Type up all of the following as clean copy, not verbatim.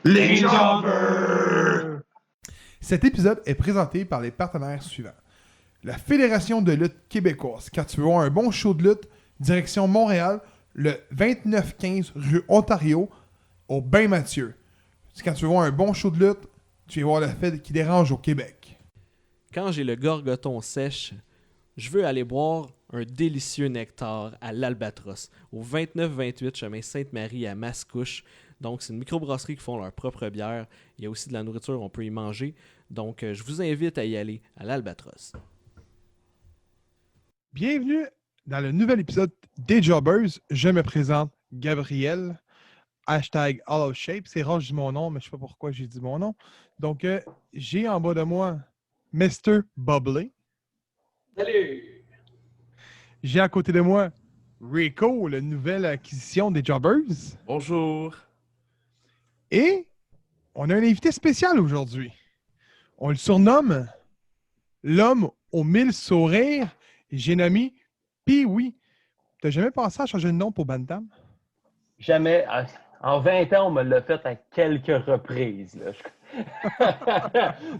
Les Jobbers! Cet épisode est présenté par les partenaires suivants. La Fédération de lutte québécoise. Quand tu veux voir un bon show de lutte, direction Montréal, le 2915 rue Ontario, au Bain Mathieu. Quand tu veux voir un bon show de lutte, tu vas voir la fête qui dérange au Québec. Quand j'ai le gorgoton sèche, je veux aller boire un délicieux nectar à l'Albatros, au 29-28 chemin Sainte-Marie à Mascouche. Donc, c'est une microbrasserie qui font leur propre bière. Il y a aussi de la nourriture, on peut y manger. Donc, je vous invite à y aller à l'Albatros. Bienvenue dans le nouvel épisode des Jobbers. Je me présente Gabriel. Hashtag All of Shape. C'est rare que je dis mon nom, mais je ne sais pas pourquoi j'ai dit mon nom. Donc, j'ai en bas de moi Mr. Bubbly. Salut! J'ai à côté de moi Rico, la nouvelle acquisition des Jobbers. Bonjour. Et on a un invité spécial aujourd'hui. On le surnomme l'homme aux 1000 sourires. J'ai nommé Pee-Wee. T'as jamais pensé à changer de nom pour Bantam? Jamais. En 20 ans, on me l'a fait à quelques reprises. Là.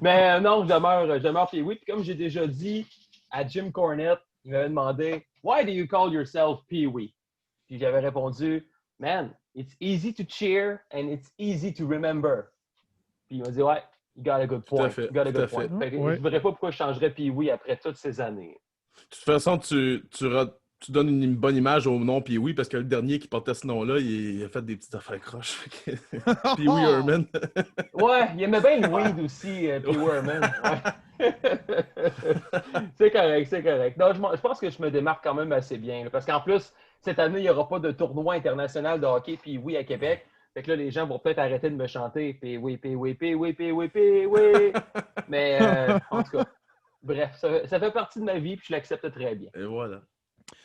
Mais non, je demeure puis oui. Puis comme j'ai déjà dit à Jim Cornette, il m'avait demandé « Why do you call yourself Pee-Wee? » Puis j'avais répondu « Man, it's easy to cheer and it's easy to remember. » Puis il m'a dit « Ouais, you got a good point. Tout à fait, You got a tout à good fait. point. » Fait que Ouais. je ne verrais pas pourquoi je changerais Pee-Wee après toutes ces années. De toute façon, tu donnes une bonne image au nom puis oui, parce que le dernier qui portait ce nom-là, il a fait des petites affaires croches. Puis oui, Herman. Ouais, il aimait bien le weed aussi, Pee-Wee Herman. Ouais. C'est correct. Non, je pense que je me démarque quand même assez bien. Là, parce qu'en plus, cette année, il n'y aura pas de tournoi international de hockey Pee-Wee à Québec. Fait que là, les gens vont peut-être arrêter de me chanter Pee-Wee, Pee-Wee, Pee-Wee, Pee-Wee, Pee-Wee. Mais en tout cas, bref, ça fait partie de ma vie puis je l'accepte très bien. Et voilà.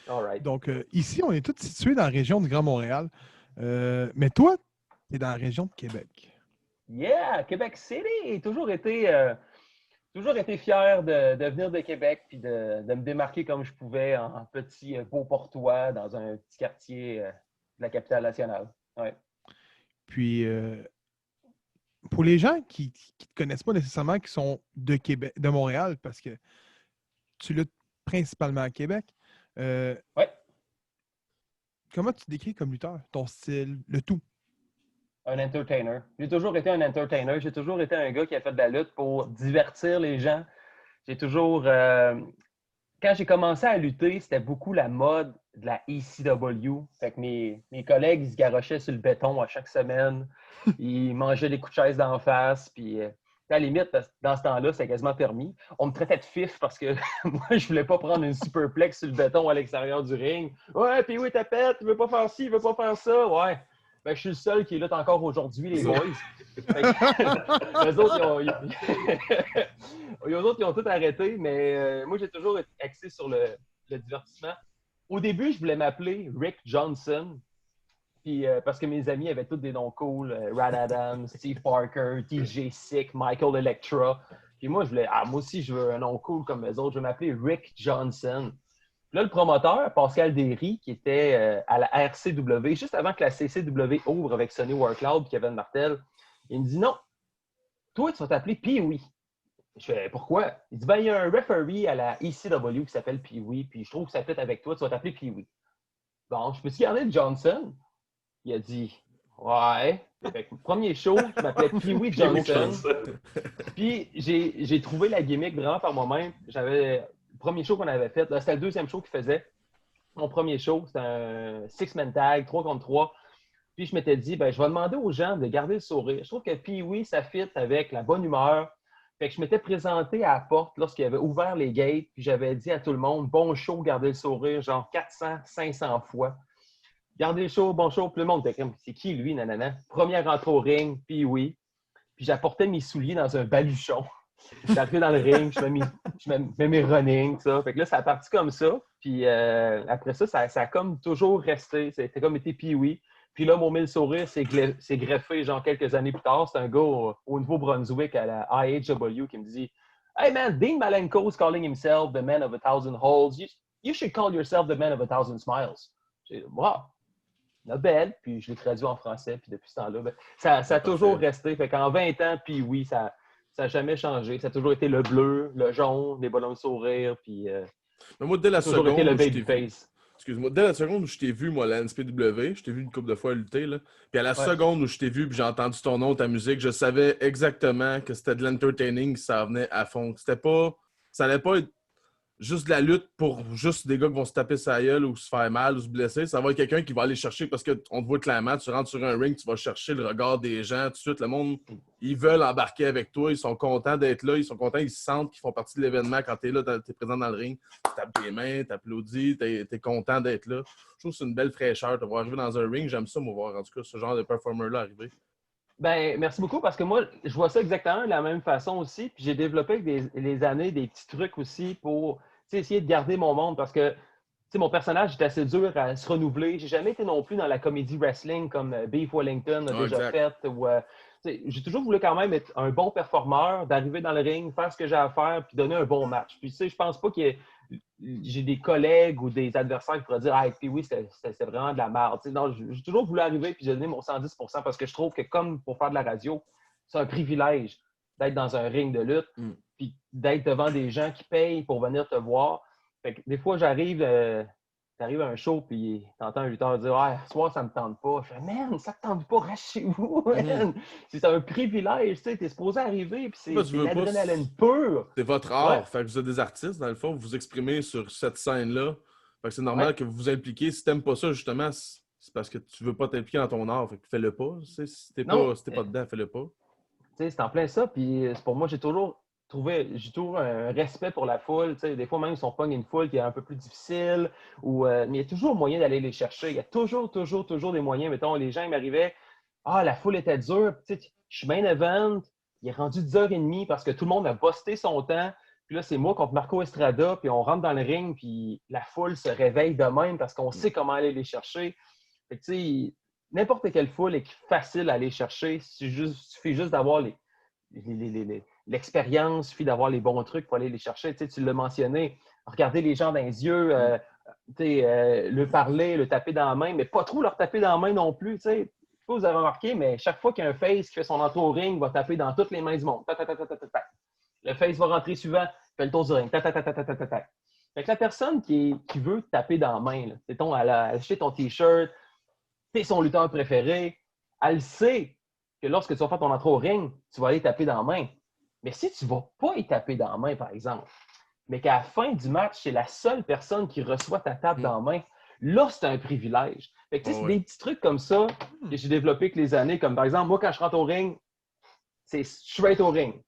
All right. Donc, ici, on est tous situés dans la région du Grand Montréal. Mais toi, tu es dans la région de Québec. Yeah, Québec City! Toujours été fier de venir de Québec puis de me démarquer comme je pouvais en petit Beauportois dans un petit quartier de la capitale nationale. Ouais. Puis, pour les gens qui ne te connaissent pas nécessairement, qui sont de Québec, de Montréal, parce que tu luttes principalement à Québec, Ouais. comment tu te décris comme lutteur? Ton style, le tout? Un entertainer. J'ai toujours été un entertainer. J'ai toujours été un gars qui a fait de la lutte pour divertir les gens. J'ai toujours... quand j'ai commencé à lutter, c'était beaucoup la mode de la ECW. Fait que mes collègues, ils se garochaient sur le béton à chaque semaine. Ils mangeaient des coups de chaise d'en face. Puis, à la limite, dans ce temps-là, c'était quasiment permis. On me traitait de fif parce que moi, je voulais pas prendre une superplex sur le béton à l'extérieur du ring. Ouais, puis oui, tapette, tu veux pas faire ci, tu veux pas faire ça. Ouais. Ben, je suis le seul qui lutte encore aujourd'hui, les boys. Les autres, ils ont tout arrêté, mais moi, j'ai toujours été axé sur le divertissement. Au début, je voulais m'appeler Rick Johnson, puis, parce que mes amis avaient tous des noms cool. Rad Adams, Steve Parker, DJ Sick, Michael Electra. Puis moi, moi aussi, je veux un nom cool comme les autres. Je vais m'appeler Rick Johnson. Là, le promoteur, Pascal Derry, qui était à la RCW, juste avant que la CCW ouvre avec Sonny Warcloud et Kevin Martel, il me dit non, toi, tu vas t'appeler Pee-Wee. Je fais pourquoi? Il dit il y a un referee à la ECW qui s'appelle Pee-Wee, puis je trouve que ça peut être avec toi, tu vas t'appeler Pee-Wee. Bon, je peux-tu garder Johnson? Il a dit ouais. Fait que, premier show, je m'appelais Pee-Wee Johnson. Puis j'ai trouvé la gimmick vraiment par moi-même. Le premier show qu'on avait fait, là, c'était le deuxième show qu'il faisait. Mon premier show, c'était un six-man tag, 3 contre 3. Puis je m'étais dit, je vais demander aux gens de garder le sourire. Je trouve que Pee-Wee, ça fit avec la bonne humeur. Fait que je m'étais présenté à la porte lorsqu'il avait ouvert les gates. Puis j'avais dit à tout le monde, bon show, gardez le sourire, genre 400, 500 fois. Gardez le show, bon show. Puis le monde était comme, c'est qui lui, nanana? Première entrée au ring, Pee-Wee. Puis j'apportais mes souliers dans un baluchon. J'arrivais dans le ring, je mets mes running, ça. Fait que là, ça a parti comme ça. Puis après ça, ça a comme toujours resté. C'était comme été Pee-Wee. Puis là, mon mille sourire s'est greffé genre quelques années plus tard. C'est un gars au Nouveau-Brunswick à la IHW qui me dit « Hey man, Dean Malenko's calling himself the man of 1,000 holes. You should call yourself the man of 1,000 smiles. » J'ai dit « Wow! » Nobel, puis je l'ai traduit en français, puis depuis ce temps-là, ça a toujours resté. Fait qu'en 20 ans, puis oui, ça n'a jamais changé. Ça a toujours été le bleu, le jaune, les bonhommes sourires, puis Mais moi, dès la toujours été seconde le où je t'ai vu, babyface. excuse-moi, dès la seconde où je t'ai vu, moi, à la NSPW, je t'ai vu une couple de fois lutter, là. Puis à la Ouais. seconde où je t'ai vu, puis j'ai entendu ton nom, ta musique, je savais exactement que c'était de l'entertaining, ça venait à fond. C'était pas, ça allait pas être juste de la lutte pour juste des gars qui vont se taper sa gueule ou se faire mal ou se blesser. Ça va être quelqu'un qui va aller chercher parce qu'on te voit clairement, tu rentres sur un ring, tu vas chercher le regard des gens. Tout de suite, le monde, ils veulent embarquer avec toi. Ils sont contents d'être là. Ils sont contents, ils se sentent qu'ils font partie de l'événement. Quand tu es là, tu es présent dans le ring, tu tapes tes mains, tu applaudis, tu es content d'être là. Je trouve que c'est une belle fraîcheur de voir arriver dans un ring. J'aime ça, moi, voir en tout cas ce genre de performer-là arriver. Ben, merci beaucoup parce que moi, je vois ça exactement de la même façon aussi. Puis j'ai développé avec les années des petits trucs aussi pour essayer de garder mon monde parce que mon personnage est assez dur à se renouveler. J'ai jamais été non plus dans la comédie wrestling comme Beef Wellington a déjà fait. J'ai toujours voulu quand même être un bon performeur, d'arriver dans le ring, faire ce que j'ai à faire, puis donner un bon match. Puis je pense pas que j'ai des collègues ou des adversaires qui pourraient dire Ah, puis oui, c'était vraiment de la merde. Non, j'ai toujours voulu arriver puis donner mon 110% parce que je trouve que comme pour faire de la radio, c'est un privilège d'être dans un ring de lutte, puis d'être devant des gens qui payent pour venir te voir. Fait que des fois, j'arrive à un show, puis t'entends un lutteur dire Ah, ce soir, ça me tente pas. Je fais Man, ça te tente pas, reste chez vous, man. C'est un privilège, tu sais, t'es supposé arriver, puis c'est l'adrénaline pure. C'est votre art. Ouais. Fait que vous êtes des artistes, dans le fond, vous vous exprimez sur cette scène-là. Fait que c'est normal que vous vous impliquiez. Si t'aimes pas ça, justement, c'est parce que tu veux pas t'impliquer dans ton art. Fait que fais-le pas. Si t'es pas dedans, fais-le pas. C'est en plein ça, puis pour moi, j'ai toujours un respect pour la foule. Des fois, même, ils sont pas une foule qui est un peu plus difficile, mais il y a toujours moyen d'aller les chercher. Il y a toujours des moyens. Mettons, les gens, ils m'arrivaient, la foule était dure. Je suis main event, il est rendu 10h30 parce que tout le monde a busté son temps. Puis là, c'est moi contre Marco Estrada, puis on rentre dans le ring, puis la foule se réveille de même parce qu'on sait comment aller les chercher. Fait que, n'importe quelle foule est facile à aller chercher. Il suffit juste d'avoir l'expérience, il suffit d'avoir les bons trucs pour aller les chercher. Tu l'as mentionné, regarder les gens dans les yeux, le parler, le taper dans la main, mais pas trop leur taper dans la main non plus. Je sais pas si vous avez remarqué, mais chaque fois qu'il y a un face qui fait son entrée au ring, il va taper dans toutes les mains du monde. Le face va rentrer suivant, fait le tour du ring. Fait que la personne qui veut taper dans la main, elle a acheté ton T-shirt, t'es son lutteur préféré, elle sait que lorsque tu vas faire ton entrée au ring, tu vas aller taper dans la main. Mais si tu ne vas pas y taper dans la main, par exemple, mais qu'à la fin du match, c'est la seule personne qui reçoit ta tape dans la main, là, c'est un privilège. Fait que, c'est des petits trucs comme ça que j'ai développés avec les années. Comme par exemple, moi, quand je rentre au ring, c'est straight au ring.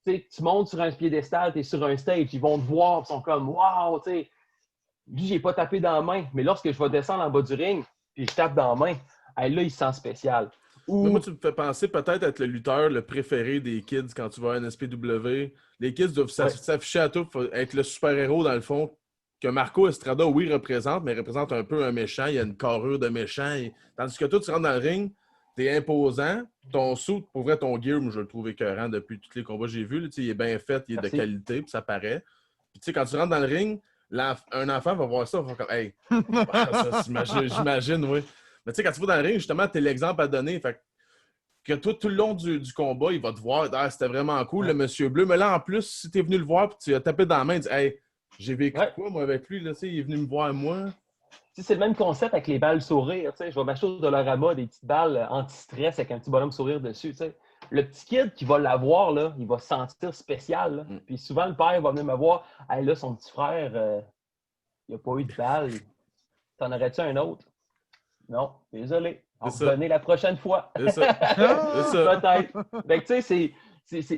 Tu montes sur un piédestal, tu es sur un stage, ils vont te voir, ils sont comme Wow, lui, j'ai pas tapé dans la main. Mais lorsque je vais descendre en bas du ring, puis je tape dans la main, là, il se sent spécial. Mais moi, tu me fais penser peut-être être le lutteur le préféré des kids quand tu vas à NSPW. Les kids doivent s'afficher à tout, être le super-héros dans le fond. Que Marco Estrada, oui, représente, mais représente un peu un méchant. Il y a une carrure de méchant. Tandis que toi, tu rentres dans le ring, t'es imposant. Ton suit, pour vrai, ton gear, moi, je le trouve écœurant depuis tous les combats que j'ai vus. Il est bien fait, il est de qualité, puis ça paraît. Puis quand tu rentres dans le ring, un enfant va voir ça, va faire comme Hey, j'imagine, oui. Mais tu sais, quand tu vas dans le ring, justement, t'es l'exemple à donner. Fait que toi, tout le long du combat, il va te voir. C'était vraiment cool, le monsieur bleu. Mais là, en plus, si t'es venu le voir et tu as tapé dans la main, tu dis Hey, j'ai vécu quoi, moi, avec lui? Là, il est venu me voir, moi. C'est le même concept avec les balles sourires. Je vais m'acheter au Dollarama des petites balles anti-stress avec un petit bonhomme sourire dessus. T'sais. Le petit kid qui va l'avoir, là, il va se sentir spécial. Puis souvent, le père va venir me voir. Hey, là, son petit frère, il n'a pas eu de balle. T'en aurais-tu un autre? Non, désolé. On va revenir la prochaine fois. C'est ça. Peut-être. Fait que, tu sais,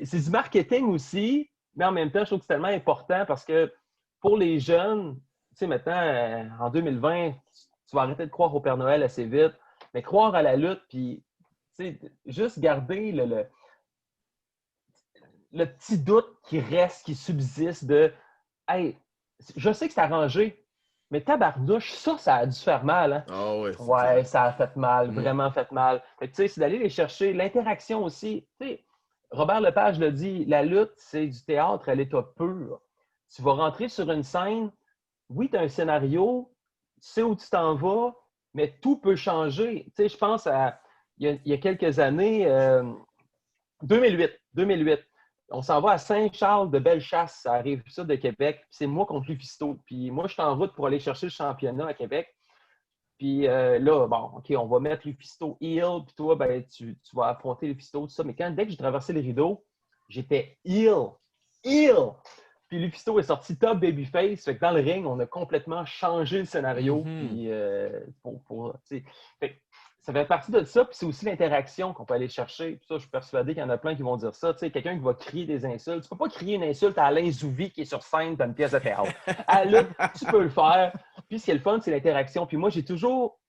c'est du marketing aussi, mais en même temps, je trouve que c'est tellement important parce que pour les jeunes, tu sais, maintenant, en 2020, tu vas arrêter de croire au Père Noël assez vite, mais croire à la lutte, puis, tu sais, juste garder le petit doute qui reste, qui subsiste de Hey, je sais que c'est arrangé, mais tabarnouche, ça a dû faire mal. Hein? Oh ouais, ouais, ça a fait mal, vraiment fait mal. Fait que, tu sais, c'est d'aller les chercher. L'interaction aussi. Tu sais, Robert Lepage l'a dit, la lutte, c'est du théâtre à l'état pur. Tu vas rentrer sur une scène, oui, tu as un scénario, tu sais où tu t'en vas, Mais tout peut changer. Tu sais, je pense à il y a quelques années, 2008. On s'en va à Saint-Charles de Bellechasse, ça arrive ça de Québec. Puis c'est moi contre Lufisto. Puis moi, je suis en route pour aller chercher le championnat à Québec. Puis là, bon, OK, on va mettre Lufisto heel, puis toi, ben, tu vas affronter Lufisto, tout ça. Mais dès que j'ai traversé les rideaux, j'étais heel. Puis Lufisto est sorti top babyface. Fait que dans le ring, on a complètement changé le scénario. Puis ça fait partie de ça. Puis c'est aussi l'interaction qu'on peut aller chercher. Puis ça, je suis persuadé qu'il y en a plein qui vont dire ça. Tu sais, quelqu'un qui va crier des insultes. Tu peux pas crier une insulte à Alain Zouvi qui est sur scène dans une pièce de théâtre. À la lutte, tu peux le faire. Puis ce qui est le fun, c'est l'interaction. Puis moi, j'ai toujours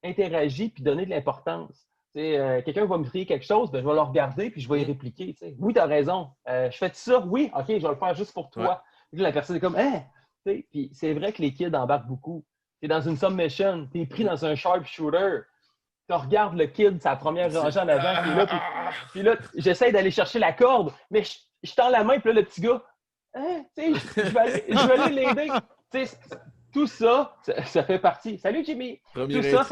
interagi puis donné de l'importance. Quelqu'un va me crier quelque chose, ben, je vais le regarder puis je vais y répliquer. T'sais. Oui, tu as raison. Je fais ça? Oui, OK, je vais le faire juste pour toi. Ouais. Puis la personne est comme, hein? Puis c'est vrai que les kids embarquent beaucoup. Tu es dans une submission, tu es pris dans un sharpshooter. Tu regardes le kid, sa première rangée en avant, qui est là, puis là, j'essaie d'aller chercher la corde, mais je tends la main, puis là, le petit gars, hein? Je vais aller l'aider. Tout ça, ça fait partie. Salut Jimmy! Tout ça,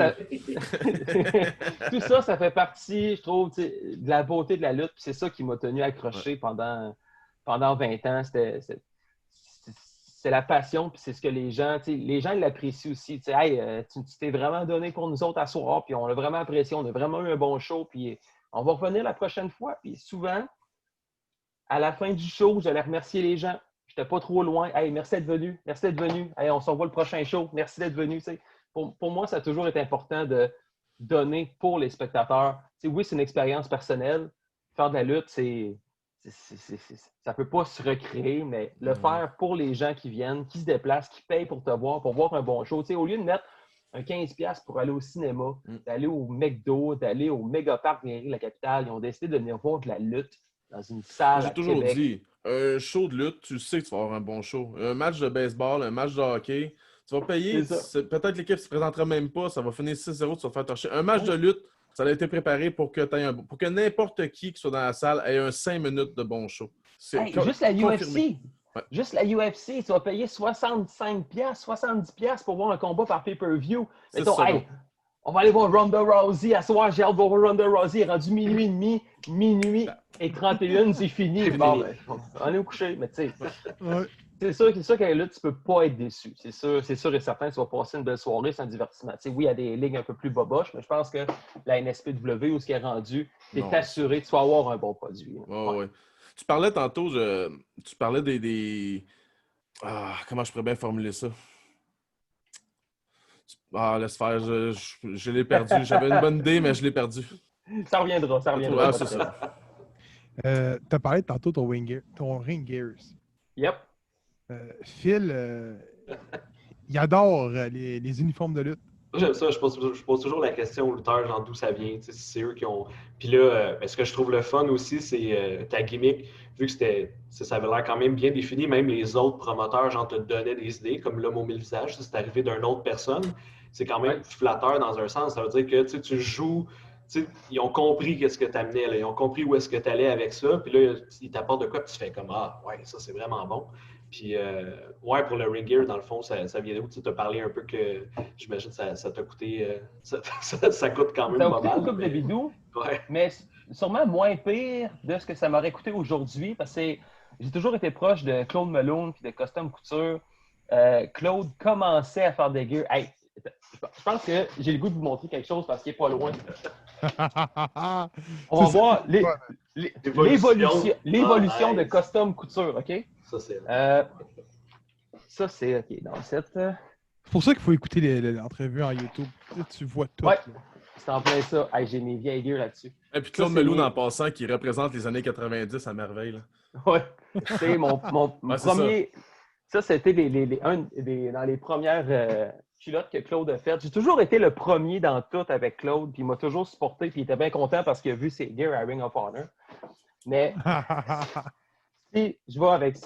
ça fait partie, je trouve, de la beauté de la lutte. C'est ça qui m'a tenu accroché pendant 20 ans. C'est la passion, puis c'est ce que les gens l'apprécient aussi. Hey, tu t'es vraiment donné pour nous autres à soir, puis on l'a vraiment apprécié, on a vraiment eu un bon show, puis on va revenir la prochaine fois. Puis souvent, à la fin du show, j'allais remercier les gens. J'étais pas trop loin. Hey, merci d'être venu. Hey, on se revoit le prochain show. Merci d'être venu. Pour moi, ça a toujours été important de donner pour les spectateurs. Oui, c'est une expérience personnelle. Faire de la lutte, ça peut pas se recréer, mais le faire pour les gens qui viennent, qui se déplacent, qui payent pour te voir, pour voir un bon show. Au lieu de mettre un 15$ pour aller au cinéma, d'aller au McDo, d'aller au Mégaparc de la capitale, ils ont décidé de venir voir de la lutte dans une salle. J'ai toujours dit, un show de lutte, tu sais que tu vas avoir un bon show. Un match de baseball, un match de hockey, tu vas payer. Peut-être l'équipe ne se présentera même pas, ça va finir 6-0, tu vas te faire torcher. Un match de lutte, ça a été préparé pour que n'importe qui soit dans la salle ait un 5 minutes de bon show. Juste la UFC. Ouais. Juste la UFC, tu vas payer 65$, 70$ pour voir un combat par pay-per-view. Mettons, on va aller voir Ronda Rousey. À soir, j'ai hâte de voir Ronda Rousey. Elle est rendue minuit et demi, minuit et 31, c'est fini. Bon, on est au coucher, mais tu sais. C'est sûr qu'à la lutte, tu ne peux pas être déçu. C'est sûr et certain, tu vas passer une belle soirée, c'est un divertissement. T'sais, oui, il y a des ligues un peu plus boboches, mais je pense que la NSPW, où ce qui est rendu, tu es assuré que tu vas avoir un bon produit. Ouais. Tu parlais tantôt, tu parlais des... comment je pourrais bien formuler ça? Laisse faire, je l'ai perdu. J'avais une bonne idée, mais je l'ai perdu. Ça reviendra. C'est ça. Tu as parlé tantôt de ton ring gears. Yep. Phil, il adore les uniformes de lutte. J'aime ça, je pose toujours la question aux lutteurs, genre d'où ça vient, si c'est eux qui ont... Puis là, ce que je trouve le fun aussi, c'est ta gimmick, vu que ça avait l'air quand même bien défini, même les autres promoteurs, genre, te donnaient des idées, comme l'homme au mille visages, c'est arrivé d'une autre personne, c'est quand même flatteur dans un sens, ça veut dire que tu joues, ils ont compris qu'est-ce que tu amenais, là, ils ont compris où est-ce que tu allais avec ça, puis là, ils t'apportent de quoi, puis tu fais comme, ça c'est vraiment bon. Puis, pour le ring gear, dans le fond, ça vient d'où? Tu as parlé un peu que, j'imagine, ça t'a coûté... ça coûte quand même pas mal. Ça a coûté une couple de bidous, mais sûrement moins pire de ce que ça m'aurait coûté aujourd'hui, parce que j'ai toujours été proche de Claude Malone et de Custom Couture. Claude commençait à faire des gears. Hey, je pense que j'ai le goût de vous montrer quelque chose parce qu'il n'est pas loin. On va voir l'évolution de Custom Couture, OK? Ça, c'est OK. Dans cette... C'est pour ça qu'il faut écouter l'entrevue en YouTube. Tu vois tout. Ouais, c'est en plein ça. Hey, j'ai mes vieilles gears là-dessus. Et puis Claude Meloun, en passant, qui représente les années 90 à merveille. Là. Ouais. C'est mon premier... Ça, c'était dans les premières culottes que Claude a faites. J'ai toujours été le premier dans tout avec Claude, puis il m'a toujours supporté, puis il était bien content parce qu'il a vu ses gears à Ring of Honor. Mais... Si je vais avec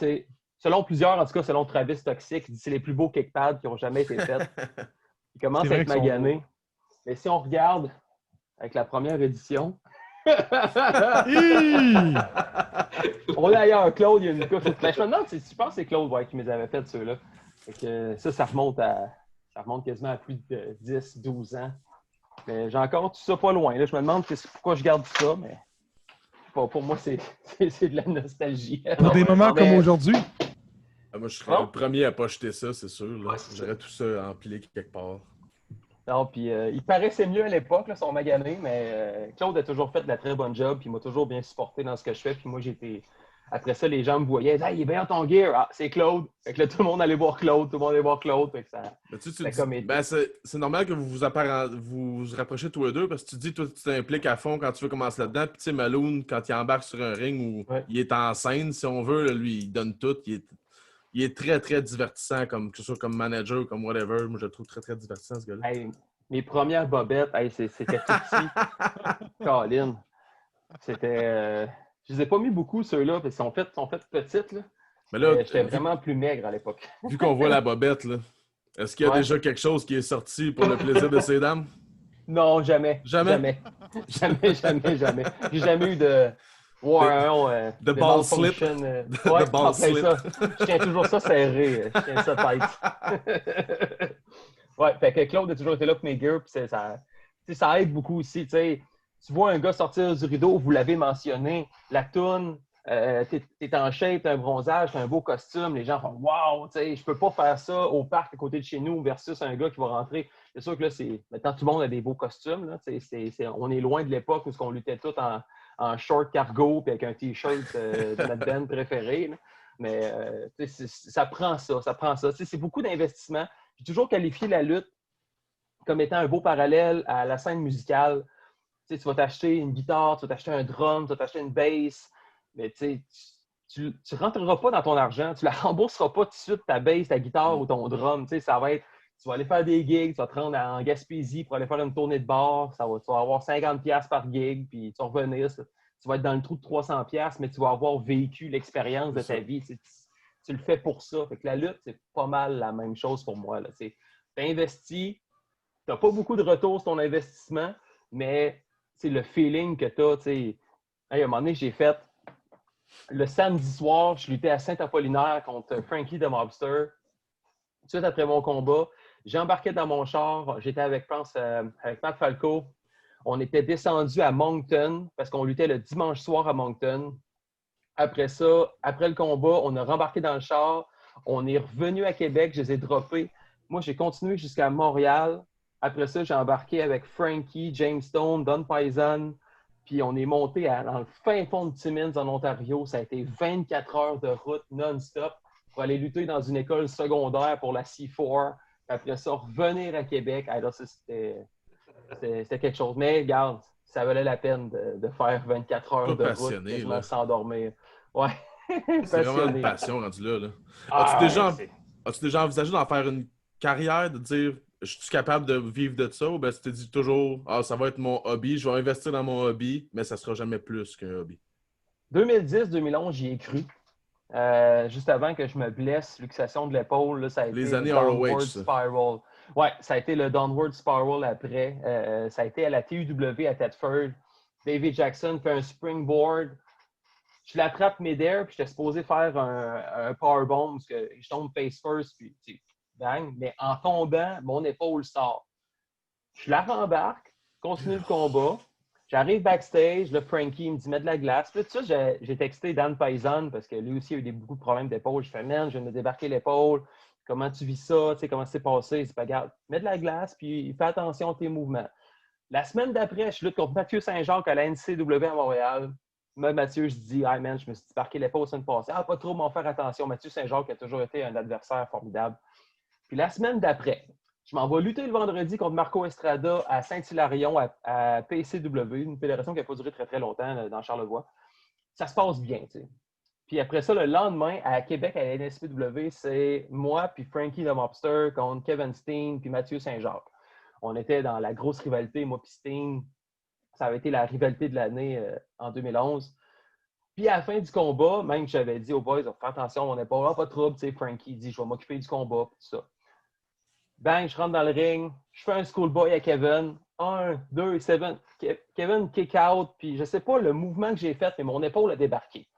selon plusieurs, en tout cas selon Travis Toxic, c'est les plus beaux kickpads qui ont jamais été faits. Ils commencent à être maganés. Mais si on regarde avec la première édition, on est ailleurs, Claude, il y a une couche. Je me demande je pense que c'est Claude qui me les avait fait ceux-là. Ça remonte à Ça remonte quasiment à plus de 10, 12 ans. Mais j'ai encore tout ça pas loin. Là, je me demande pourquoi je garde ça, mais pour moi, c'est de la nostalgie. Pour des moments comme aujourd'hui. Moi, je serais le premier à pas jeter ça, c'est sûr. Là. Ouais, c'est J'aurais tout ça empilé quelque part. Non, puis il paraissait mieux à l'époque, là, son magané, mais Claude a toujours fait de la très bonne job, puis il m'a toujours bien supporté dans ce que je fais. Puis moi, j'étais. Après ça, les gens me voyaient, hey, il est bien ton gear. Ah, c'est Claude. Fait que là, tout le monde allait voir Claude, tout le monde allait voir Claude. Fait que ça. Mais c'est normal que vous vous rapprochez tous les deux parce que tu dis, toi, tu t'impliques à fond quand tu veux commencer là-dedans. Puis, tu sais, Malone, quand il embarque sur un ring où il est en scène, si on veut, là, lui, il donne tout. Il est très, très divertissant, que ce soit comme manager ou comme whatever. Moi, je le trouve très, très divertissant, ce gars-là. Hey, mes premières bobettes, c'était tout petit. Colin. C'était. Je les ai pas mis beaucoup, ceux-là, parce qu'ils sont faites petites. Là. Mais là, j'étais vraiment plus maigre à l'époque. Vu qu'on voit la bobette, là, est-ce qu'il y a déjà quelque chose qui est sorti pour le plaisir de ces dames? Non, jamais. Jamais? Jamais. J'ai jamais eu de. de ball slip. De ball slip. Ça. Je tiens toujours ça serré. Je tiens ça tight. Ouais, fait que Claude a toujours été là pour mes gears, puis ça aide beaucoup aussi. Tu vois un gars sortir du rideau, vous l'avez mentionné, la toune, t'es en shape, t'as un bronzage, t'as un beau costume, les gens font wow, je peux pas faire ça au parc à côté de chez nous versus un gars qui va rentrer. C'est sûr que là, maintenant tout le monde a des beaux costumes. Là, on est loin de l'époque où on luttait tous en short cargo et avec un t-shirt de notre band préféré. Là. Mais ça prend ça. C'est beaucoup d'investissement. J'ai toujours qualifié la lutte comme étant un beau parallèle à la scène musicale. Tu vas t'acheter une guitare, tu vas t'acheter un drum, tu vas t'acheter une bass, mais tu ne rentreras pas dans ton argent, tu ne la rembourseras pas tout de suite ta bass, ta guitare ou ton drum. Ça va être, tu vas aller faire des gigs, tu vas te rendre en Gaspésie pour aller faire une tournée de bar, tu vas avoir 50$ par gig, puis tu vas revenir, tu vas être dans le trou de 300$, mais tu vas avoir vécu l'expérience de ta vie. Tu le fais pour ça. Fait que la lutte, c'est pas mal la même chose pour moi. Tu investis, tu n'as pas beaucoup de retour sur ton investissement, mais c'est le feeling que tu as. Hey, à un moment donné, j'ai fait le samedi soir, je luttais à Saint-Apollinaire contre Frankie the Mobster. Tout de suite après mon combat, j'ai embarqué dans mon char. J'étais avec Matt Falco. On était descendu à Moncton parce qu'on luttait le dimanche soir à Moncton. Après ça, après le combat, on a rembarqué dans le char. On est revenu à Québec. Je les ai droppés. Moi, j'ai continué jusqu'à Montréal. Après ça, j'ai embarqué avec Frankie, James Stone, Don Paisan. Puis on est monté dans le fin fond de Timmins, en Ontario. Ça a été 24 heures de route non-stop pour aller lutter dans une école secondaire pour la C4. Après ça, revenir à Québec. Alors, c'était quelque chose. Mais regarde, ça valait la peine de faire 24 heures de route quasiment sans dormir. Ouais. C'est vraiment une passion rendu là. As-tu déjà envisagé d'en faire une carrière, de dire je suis capable de vivre de ça, ou bien tu te dis toujours ça va être mon hobby, je vais investir dans mon hobby, mais ça sera jamais plus qu'un hobby? 2010-2011, j'y ai cru. Juste avant que je me blesse, luxation de l'épaule, ça a été les années le Downward ROH, Spiral. Oui, ça a été le Downward Spiral après. Ça a été à la TUW à Thetford. David Jackson fait un springboard. Je l'attrape mid-air, puis j'étais supposé faire un powerbomb, parce que je tombe face first, puis bang. Mais en tombant, mon épaule sort. Je la rembarque, continue le combat. J'arrive backstage, là, Frankie me dit « mets de la glace ». Puis là, tout ça, j'ai texté Dan Paisan parce que lui aussi a eu beaucoup de problèmes d'épaule. Je fais « man, je viens de me débarquer l'épaule. Comment tu vis ça? Tu sais, comment c'est passé? » C'est pas grave. Mets de la glace, puis fais attention à tes mouvements. La semaine d'après, je lutte contre Mathieu Saint-Jacques à la NCW à Montréal. Moi, Mathieu, je dis « hey man, je me suis débarqué l'épaule la semaine passée. » « Ah, pas trop, m'en faire attention. » Mathieu Saint-Jacques a toujours été un adversaire formidable. Puis la semaine d'après, je m'en vais lutter le vendredi contre Marco Estrada à Saint-Hilarion, à PCW, une fédération qui n'a pas duré très, très longtemps là, dans Charlevoix. Ça se passe bien, tu sais. Puis après ça, le lendemain, à Québec, à la NSPW, c'est moi puis Frankie the Mobster contre Kevin Steen puis Mathieu Saint-Jacques. On était dans la grosse rivalité, moi puis Steen. Ça avait été la rivalité de l'année en 2011. Puis à la fin du combat, même j'avais dit aux boys, fais attention, on n'est pas de trouble. Tu sais, Frankie dit, je vais m'occuper du combat, tout ça. Bang, je rentre dans le ring, je fais un schoolboy à Kevin. 1, 2, 7. Kevin kick out, puis je sais pas le mouvement que j'ai fait, mais mon épaule a débarqué.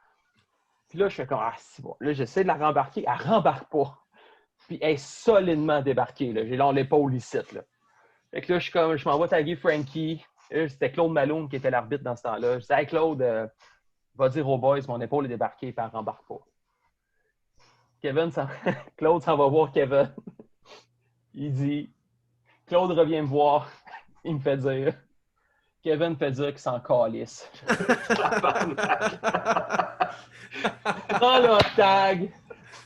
Puis là, je fais comme, c'est bon. Là, j'essaie de la rembarquer, elle rembarque pas. Puis elle est solidement débarquée. Là. J'ai l'épaule ici. Là. Fait que là, je m'envoie taguer Frankie. Là, c'était Claude Malone qui était l'arbitre dans ce temps-là. Je dis, hey Claude, va dire aux boys, mon épaule est débarquée, puis elle rembarque pas. Claude s'en va voir Kevin. Il dit, Claude revient me voir. Il me fait dire, Kevin fait dire qu'il s'en calisse. Prends le tag,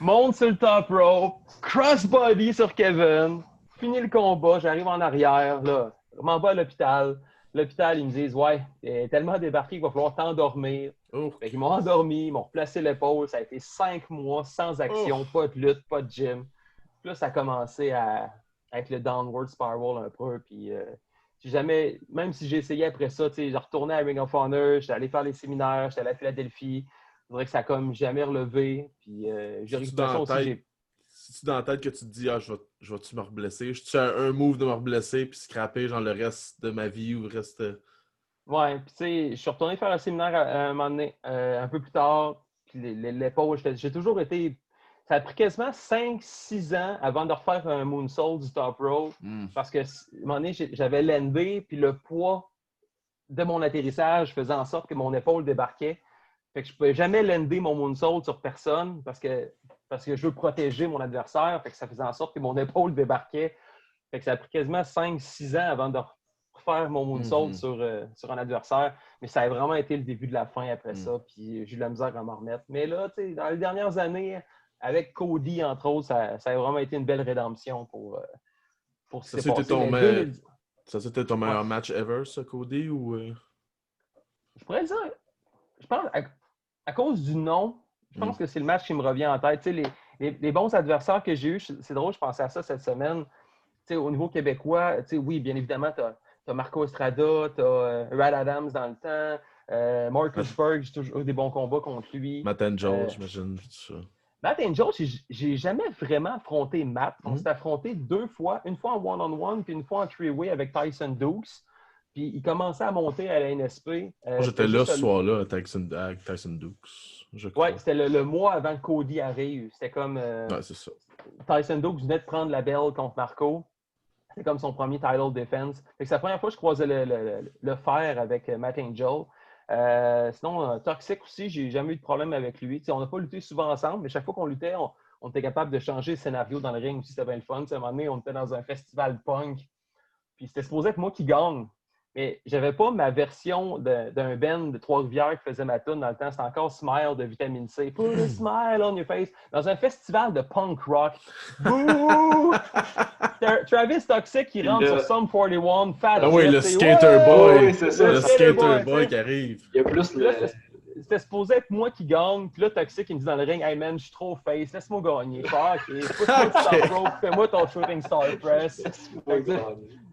monte sur le top rope, crossbody sur Kevin, finis le combat, j'arrive en arrière, là, je m'en vais à l'hôpital. L'hôpital, ils me disent, ouais, t'es tellement débarqué qu'il va falloir t'endormir. Fait qu'ils m'ont endormi, ils m'ont replacé l'épaule. Ça a été 5 mois sans action, pas de lutte, pas de gym. Puis là, ça a commencé avec le downward spiral un peu. Puis même si j'ai essayé après ça, j'ai retourné à Ring of Honor, j'étais allé faire les séminaires, j'étais allé à Philadelphie. Je dirais que ça a comme jamais relevé. Puis j'ai récupération aussi. C'est-tu dans la tête que tu te dis, je vais-tu me reblesser? Je suis un move de me reblesser puis scraper genre le reste de ma vie ou le reste. Ouais, puis tu sais, je suis retourné faire un séminaire à un moment donné, un peu plus tard. Puis l'épaule, j'ai toujours été. Ça a pris quasiment 5-6 ans avant de refaire un moonsault du top rope. Parce que à un moment donné, j'avais l'NB, puis le poids de mon atterrissage faisait en sorte que mon épaule débarquait. Fait que je ne pouvais jamais l'ender mon moonsault sur personne parce que je veux protéger mon adversaire. Fait que ça faisait en sorte que mon épaule débarquait. Fait que ça a pris quasiment 5-6 ans avant de refaire mon moonsault sur un adversaire. Mais ça a vraiment été le début de la fin après ça. Puis j'ai eu la misère à m'en remettre. Mais là, tu sais, dans les dernières années, avec Cody, entre autres, ça a vraiment été une belle rédemption pour ce qui s'est passé. Ça, c'était ton meilleur match ever, ça, Cody? Ou Je pourrais le dire. Je pense, à cause du nom, je pense que c'est le match qui me revient en tête. Tu sais, les bons adversaires que j'ai eus, c'est drôle, je pensais à ça cette semaine. Tu sais, au niveau québécois, tu sais, oui, bien évidemment, tu as Marco Estrada, tu as Rad Adams dans le temps, Marcus Berg, j'ai toujours eu des bons combats contre lui. Matt Angel, j'imagine. Matt Angel, j'ai jamais vraiment affronté Matt. On s'est affronté 2 fois, une fois en one-on-one, puis une fois en three-way avec Tyson Dukes. Puis il commençait à monter à la NSP. Moi, j'étais là ce soir-là avec Tyson Dukes. Oui, c'était le mois avant que Cody arrive. C'était comme. Ouais, c'est ça. Tyson Dukes venait de prendre la belle contre Marco. C'était comme son premier title defense. C'est la première fois que je croisais le fer avec Matt Angel. Sinon, Toxic aussi, j'ai jamais eu de problème avec lui. T'sais, on n'a pas lutté souvent ensemble, mais chaque fois qu'on luttait, on était capable de changer le scénario dans le ring aussi. C'était bien le fun. À un moment donné, on était dans un festival punk. Puis c'était supposé être moi qui gagne. Mais j'avais pas ma version d'un band de Trois-Rivières qui faisait ma tune dans le temps. C'était encore Smile de Vitamine C. Put a smile on your face. Dans un festival de punk rock. Bouh! Travis Toxic qui rentre sur Sum 41. Ah oui, le Skater Boy. Oui, c'est ça. Le Skater Boy qui arrive. Il y a plus C'était supposé être moi qui gagne. Puis là, Toxic, il me dit dans le ring, hey man, je suis trop face, laisse-moi gagner. Fais-moi ton Shooting Star Press.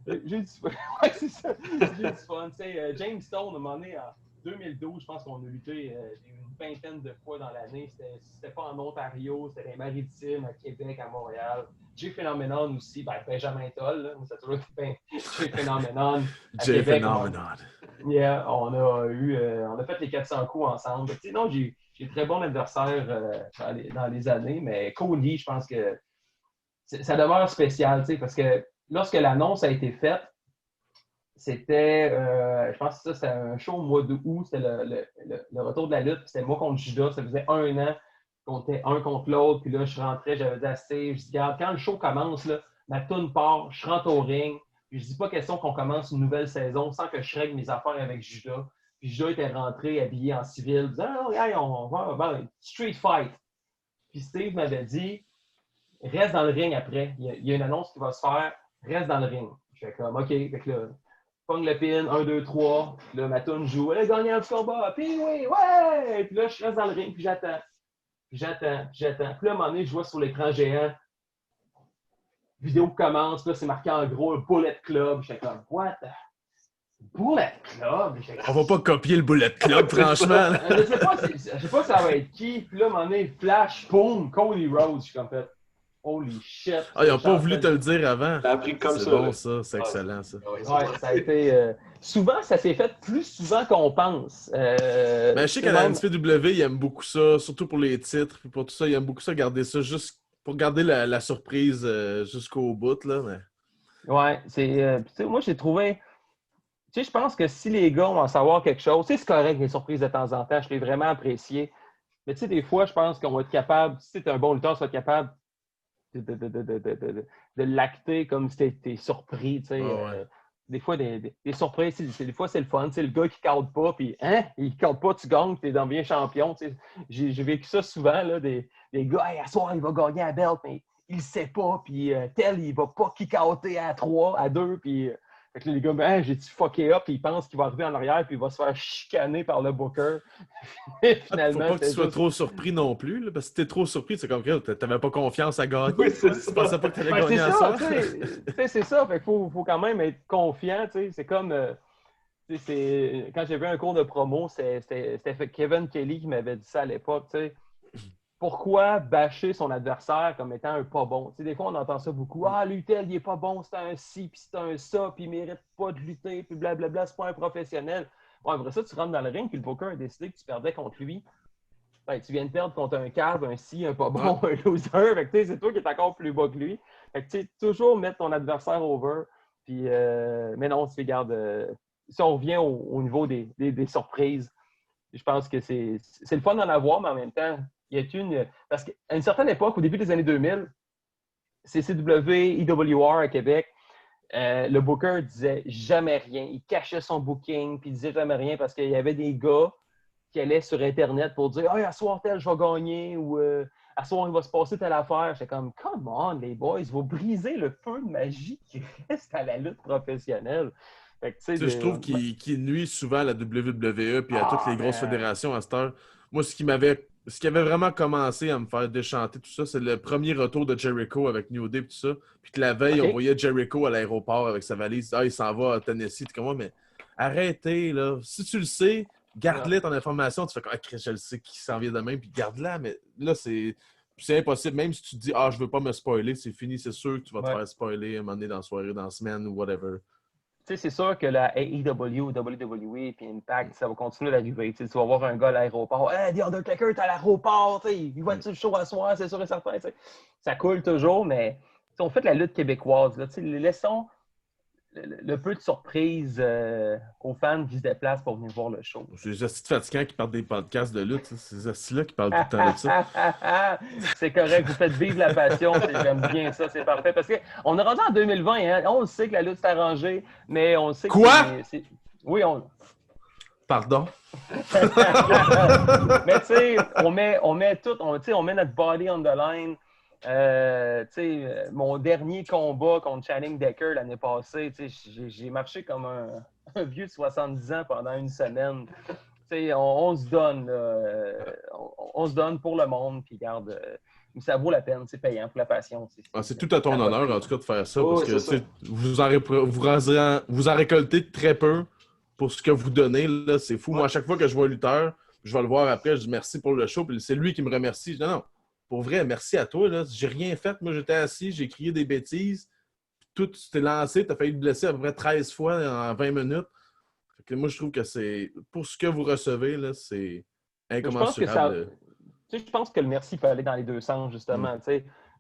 J'ai du fun. Ouais, c'est ça. J'ai du fun. James Stone, à un moment donné, en 2012, je pense qu'on a lutté une vingtaine de fois dans l'année. C'était pas en Ontario, c'était dans les Maritimes, à Québec, à Montréal. Jay Phenomenon aussi, Benjamin Toll, là. Ça a toujours été Jay Phenomenon. Jay Phenomenon. Yeah, on a fait les 400 coups ensemble. Non, j'ai très bon adversaire dans les années, mais Cody, je pense que ça demeure spécial, parce que lorsque l'annonce a été faite, c'était, je pense que c'était un show au mois d'août, c'était le retour de la lutte, c'était moi contre Judas, ça faisait 1 an qu'on était un contre l'autre, puis là, je rentrais, j'avais dit à Steve, je dis, regarde, quand le show commence, là, ma toune part, je rentre au ring, puis je dis pas question qu'on commence une nouvelle saison sans que je règle mes affaires avec Judas. Puis Judas était rentré habillé en civil, disant, oh, hey, on va street fight. Puis Steve m'avait dit, reste dans le ring après, il y a une annonce qui va se faire, reste dans le ring. Je fais comme, OK, fait que là, pogne le pin, 1, 2, 3, puis là, ma toune joue, elle est gagnant du combat, puis oui, ouais! Puis là, je reste dans le ring, puis j'attends. Puis là, à un moment donné, je vois sur l'écran géant, vidéo commence, puis là, c'est marqué en gros, Bullet Club. J'étais comme, what? Bullet Club? On va pas copier le Bullet Club, franchement. Je sais pas si ça va être qui. Puis là, à un moment donné, flash, boom, Cody Rhodes. Je suis comme fait, holy shit. Ah, ils ont pas voulu te le dire avant. Ça a pris comme ça. C'est bon, ça. C'est excellent, ça. Ouais, ça a été... souvent, ça s'est fait plus souvent qu'on pense. Mais je sais qu'à la NSPW, ils aiment beaucoup ça, surtout pour les titres, puis pour tout ça, ils aiment beaucoup ça, garder ça juste pour garder la surprise jusqu'au bout, là. Mais... Ouais, moi, j'ai trouvé. Tu sais, je pense que si les gars vont en savoir quelque chose, tu sais, c'est correct les surprises de temps en temps, je l'ai vraiment apprécié. Mais tu sais, des fois, je pense qu'on va être capable, si tu es un bon lutteur, tu vas être capable de l'acter comme si tu es surpris. Tu sais, ouais. des fois, des surprises, des fois, c'est le fun. C'est le gars qui ne pas, puis il ne pas, tu gagnes, tu es bien champion. Tu sais. J'ai vécu ça souvent, là, des gars, hey, à soir, il va gagner à belt, mais il ne sait pas, puis tel, il ne va pas kick-outer à 3, à 2, puis. Fait que là, les gars, j'ai-tu fucké up, puis ils pensent qu'il va arriver en arrière, puis il va se faire chicaner par le booker. Et Faut pas que tu sois trop surpris non plus, là, parce que si t'es trop surpris, c'est comme que t'avais pas confiance à gagner. Oui, c'est Tu ça. pensais pas que t'allais gagner à ça. ça. C'est ça. Fait qu'il faut quand même être confiant. C'est comme quand j'ai vu un cours de promo, c'était Kevin Kelly qui m'avait dit ça à l'époque. Pourquoi bâcher son adversaire comme étant un pas bon? Des fois, on entend ça beaucoup. Ah, Lutel, il est pas bon, c'est un ci, puis c'est un ça, puis il mérite pas de lutter, puis blablabla, c'est pas un professionnel. Bon, après ça, tu rentres dans le ring, puis le booker a décidé que tu perdais contre lui. Ben, tu viens de perdre contre un cave, un si, un pas bon, un loser. Fait que, c'est toi qui es encore plus bas que lui. Fait que, toujours mettre ton adversaire over. Puis, mais non, si on revient au niveau des surprises, je pense que c'est le fun d'en avoir, mais en même temps, parce qu'à une certaine époque, au début des années 2000, CCW, IWR à Québec, le booker disait jamais rien. Il cachait son booking, puis il disait jamais rien parce qu'il y avait des gars qui allaient sur Internet pour dire « Hey, à soir tel, je vais gagner » ou « À soir, il va se passer telle affaire. » J'étais comme « Come on, les boys, vous brisez le feu de magie qui reste à la lutte professionnelle. » Je trouve qu'il nuit souvent à la WWE puis à toutes les grosses fédérations à cette heure. Moi, ce qui avait vraiment commencé à me faire déchanter tout ça, c'est le premier retour de Jericho avec New Day et tout ça. Puis que la veille, on voyait Jericho à l'aéroport avec sa valise. Ah, il s'en va à Tennessee. T'es comme moi, mais arrêtez, là. Si tu le sais, garde-la ton information. Tu fais comme, ah, Chris, je le sais qui s'en vient demain, puis garde-la. Mais là, c'est impossible. Même si tu te dis, ah, je veux pas me spoiler, c'est fini, c'est sûr que tu vas te faire spoiler un moment donné dans la soirée, dans la semaine ou whatever. C'est sûr que la AEW, WWE et Impact, ça va continuer d'arriver. Tu vas voir un gars à l'aéroport. Hey, The Undertaker est à l'aéroport. Il va être sur le show à soir, c'est sûr et certain. Ça coule toujours, mais on fait de la lutte québécoise. Là, laissons le peu de surprise aux fans qui se déplacent pour venir voir le show. C'est les astuces fatigants qui parlent des podcasts de lutte. C'est ces astuces-là qui parlent tout le temps de ça. C'est correct, vous faites vivre la passion. J'aime bien ça, c'est parfait. Parce qu'on est rendu en 2020, hein, on le sait que la lutte s'est arrangée, mais on sait que... Quoi? Oui, Pardon? Mais tu sais, on met tout, on met notre body on the line. Mon dernier combat contre Channing Decker l'année passée, j'ai marché comme un vieux de 70 ans pendant une semaine. On se donne, on se donne pour le monde, puis regarde, ça vaut la peine, c'est payant pour la passion. C'est tout à ton honneur, en tout cas, de faire ça, parce que vous en récoltez très peu pour ce que vous donnez. Là, c'est fou. Moi, à chaque fois que je vois un lutteur, je vais le voir après, je dis merci pour le show, puis c'est lui qui me remercie. Je dis non. Pour vrai, merci à toi. Là. J'ai rien fait. Moi, j'étais assis, j'ai crié des bêtises. Tout s'est lancé. Tu as failli te blesser à peu près 13 fois en 20 minutes. Fait que moi, je trouve que c'est pour ce que vous recevez, là, c'est incommensurable. Je pense que le merci peut aller dans les deux sens, justement.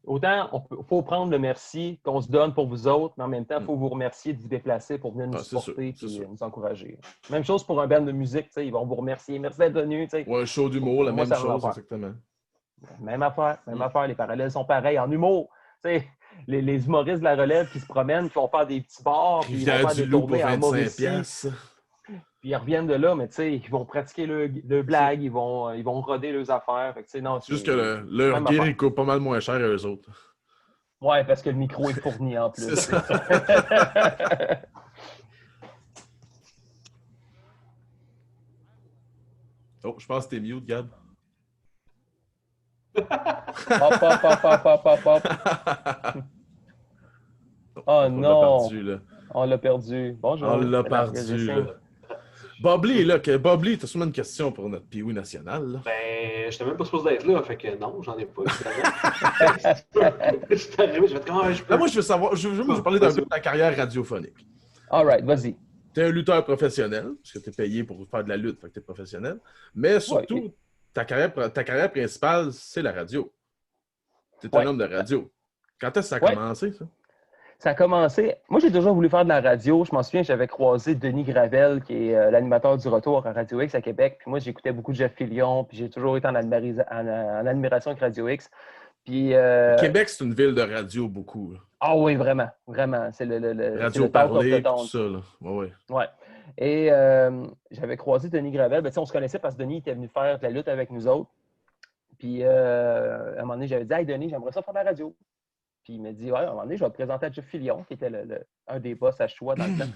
Autant, il faut prendre le merci qu'on se donne pour vous autres, mais en même temps, il faut vous remercier de vous déplacer pour venir nous supporter et nous encourager. Même chose pour un band de musique. Ils vont vous remercier. Merci d'être venu. Ouais, un show d'humour, la même chose, exactement. Même affaire. Les parallèles sont pareils. En humour, les humoristes de la relève qui se promènent, qui vont faire des petits bars, puis ils vont faire des tournées en Mauricie. Puis ils reviennent de là, mais ils vont pratiquer le blague, ils vont roder leurs affaires. C'est juste que leur gear, il coûte pas mal moins cher à eux autres. Ouais, parce que le micro est fourni en plus. C'est ça. Oh, je pense que t'es mute, Gab. Hop. Oh non! On l'a perdu. Bonjour. On l'a perdu. Bobby est là. Bobby, t'as sûrement une question pour notre Pee-Wee national. Là. Ben, j'étais même pas supposé d'être là, fait que non, j'en ai pas. Je suis arrivé, je vais te comment je peux. Là, moi, je veux savoir, je veux parler d'un peu de ta carrière radiophonique. All right, vas-y. T'es un lutteur professionnel, parce que t'es payé pour faire de la lutte, fait que t'es professionnel. Mais surtout, ta carrière principale, c'est la radio. T'es un Ouais. homme de radio. Quand est-ce que ça a Ouais. commencé, ça? Ça a commencé. Moi, j'ai toujours voulu faire de la radio. Je m'en souviens, j'avais croisé Denis Gravel, qui est l'animateur du retour à Radio X à Québec. Puis moi, j'écoutais beaucoup de Jeff Fillion. Puis j'ai toujours été en admiration avec Radio X. Puis. Québec, c'est une ville de radio, beaucoup. Là. Ah oui, vraiment. Vraiment. C'est c'est Radio le talk of parlée, the tout town. ça. Là. Ouais. Ouais. Et j'avais croisé Denis Gravel. Ben, on se connaissait parce que Denis était venu faire de la lutte avec nous autres. Puis à un moment donné, j'avais dit Hey Denis, j'aimerais ça faire de la radio. Puis il m'a dit Ouais, à un moment donné, je vais te présenter à Jeff Fillion, qui était un des boss à Choix dans le temps.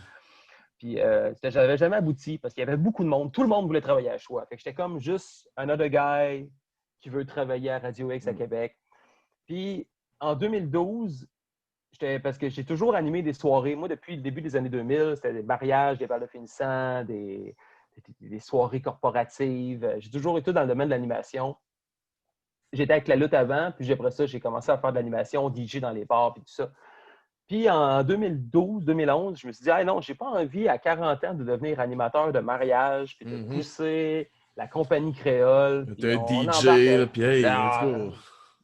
Puis j'avais jamais abouti parce qu'il y avait beaucoup de monde. Tout le monde voulait travailler à Choix. Fait que j'étais comme juste un other guy qui veut travailler à Radio X à Québec. Puis en 2012, parce que j'ai toujours animé des soirées. Moi, depuis le début des années 2000, c'était des mariages, des balles de finissant, des soirées corporatives. J'ai toujours été dans le domaine de l'animation. J'étais avec la lutte avant, puis après ça, j'ai commencé à faire de l'animation, DJ dans les bars, puis tout ça. Puis en 2012-2011, je me suis dit, ah non, j'ai pas envie à 40 ans de devenir animateur de mariage, puis de pousser la compagnie créole. T'es un DJ, puis hey, let's go.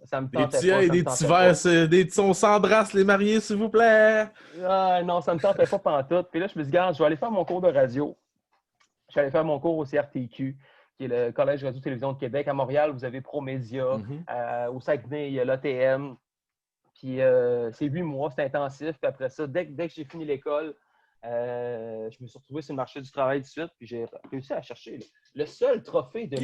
Ça me Des tentait petits, pas. hey, des petits verres, des petits, on s'embrasse les mariés, s'il vous plaît. Ah, non, ça me tentait pas pantoute. Puis là, je me suis dit, je vais aller faire mon cours de radio. Je suis allé faire mon cours au CRTQ, qui est le Collège Radio-Télévision de Québec. À Montréal, vous avez Promédia. Au Saguenay, il y a l'ATM. Puis c'est 8 mois, c'est intensif. Puis après ça, dès que j'ai fini l'école, je me suis retrouvé sur le marché du travail tout de suite. Puis j'ai réussi à chercher le seul trophée de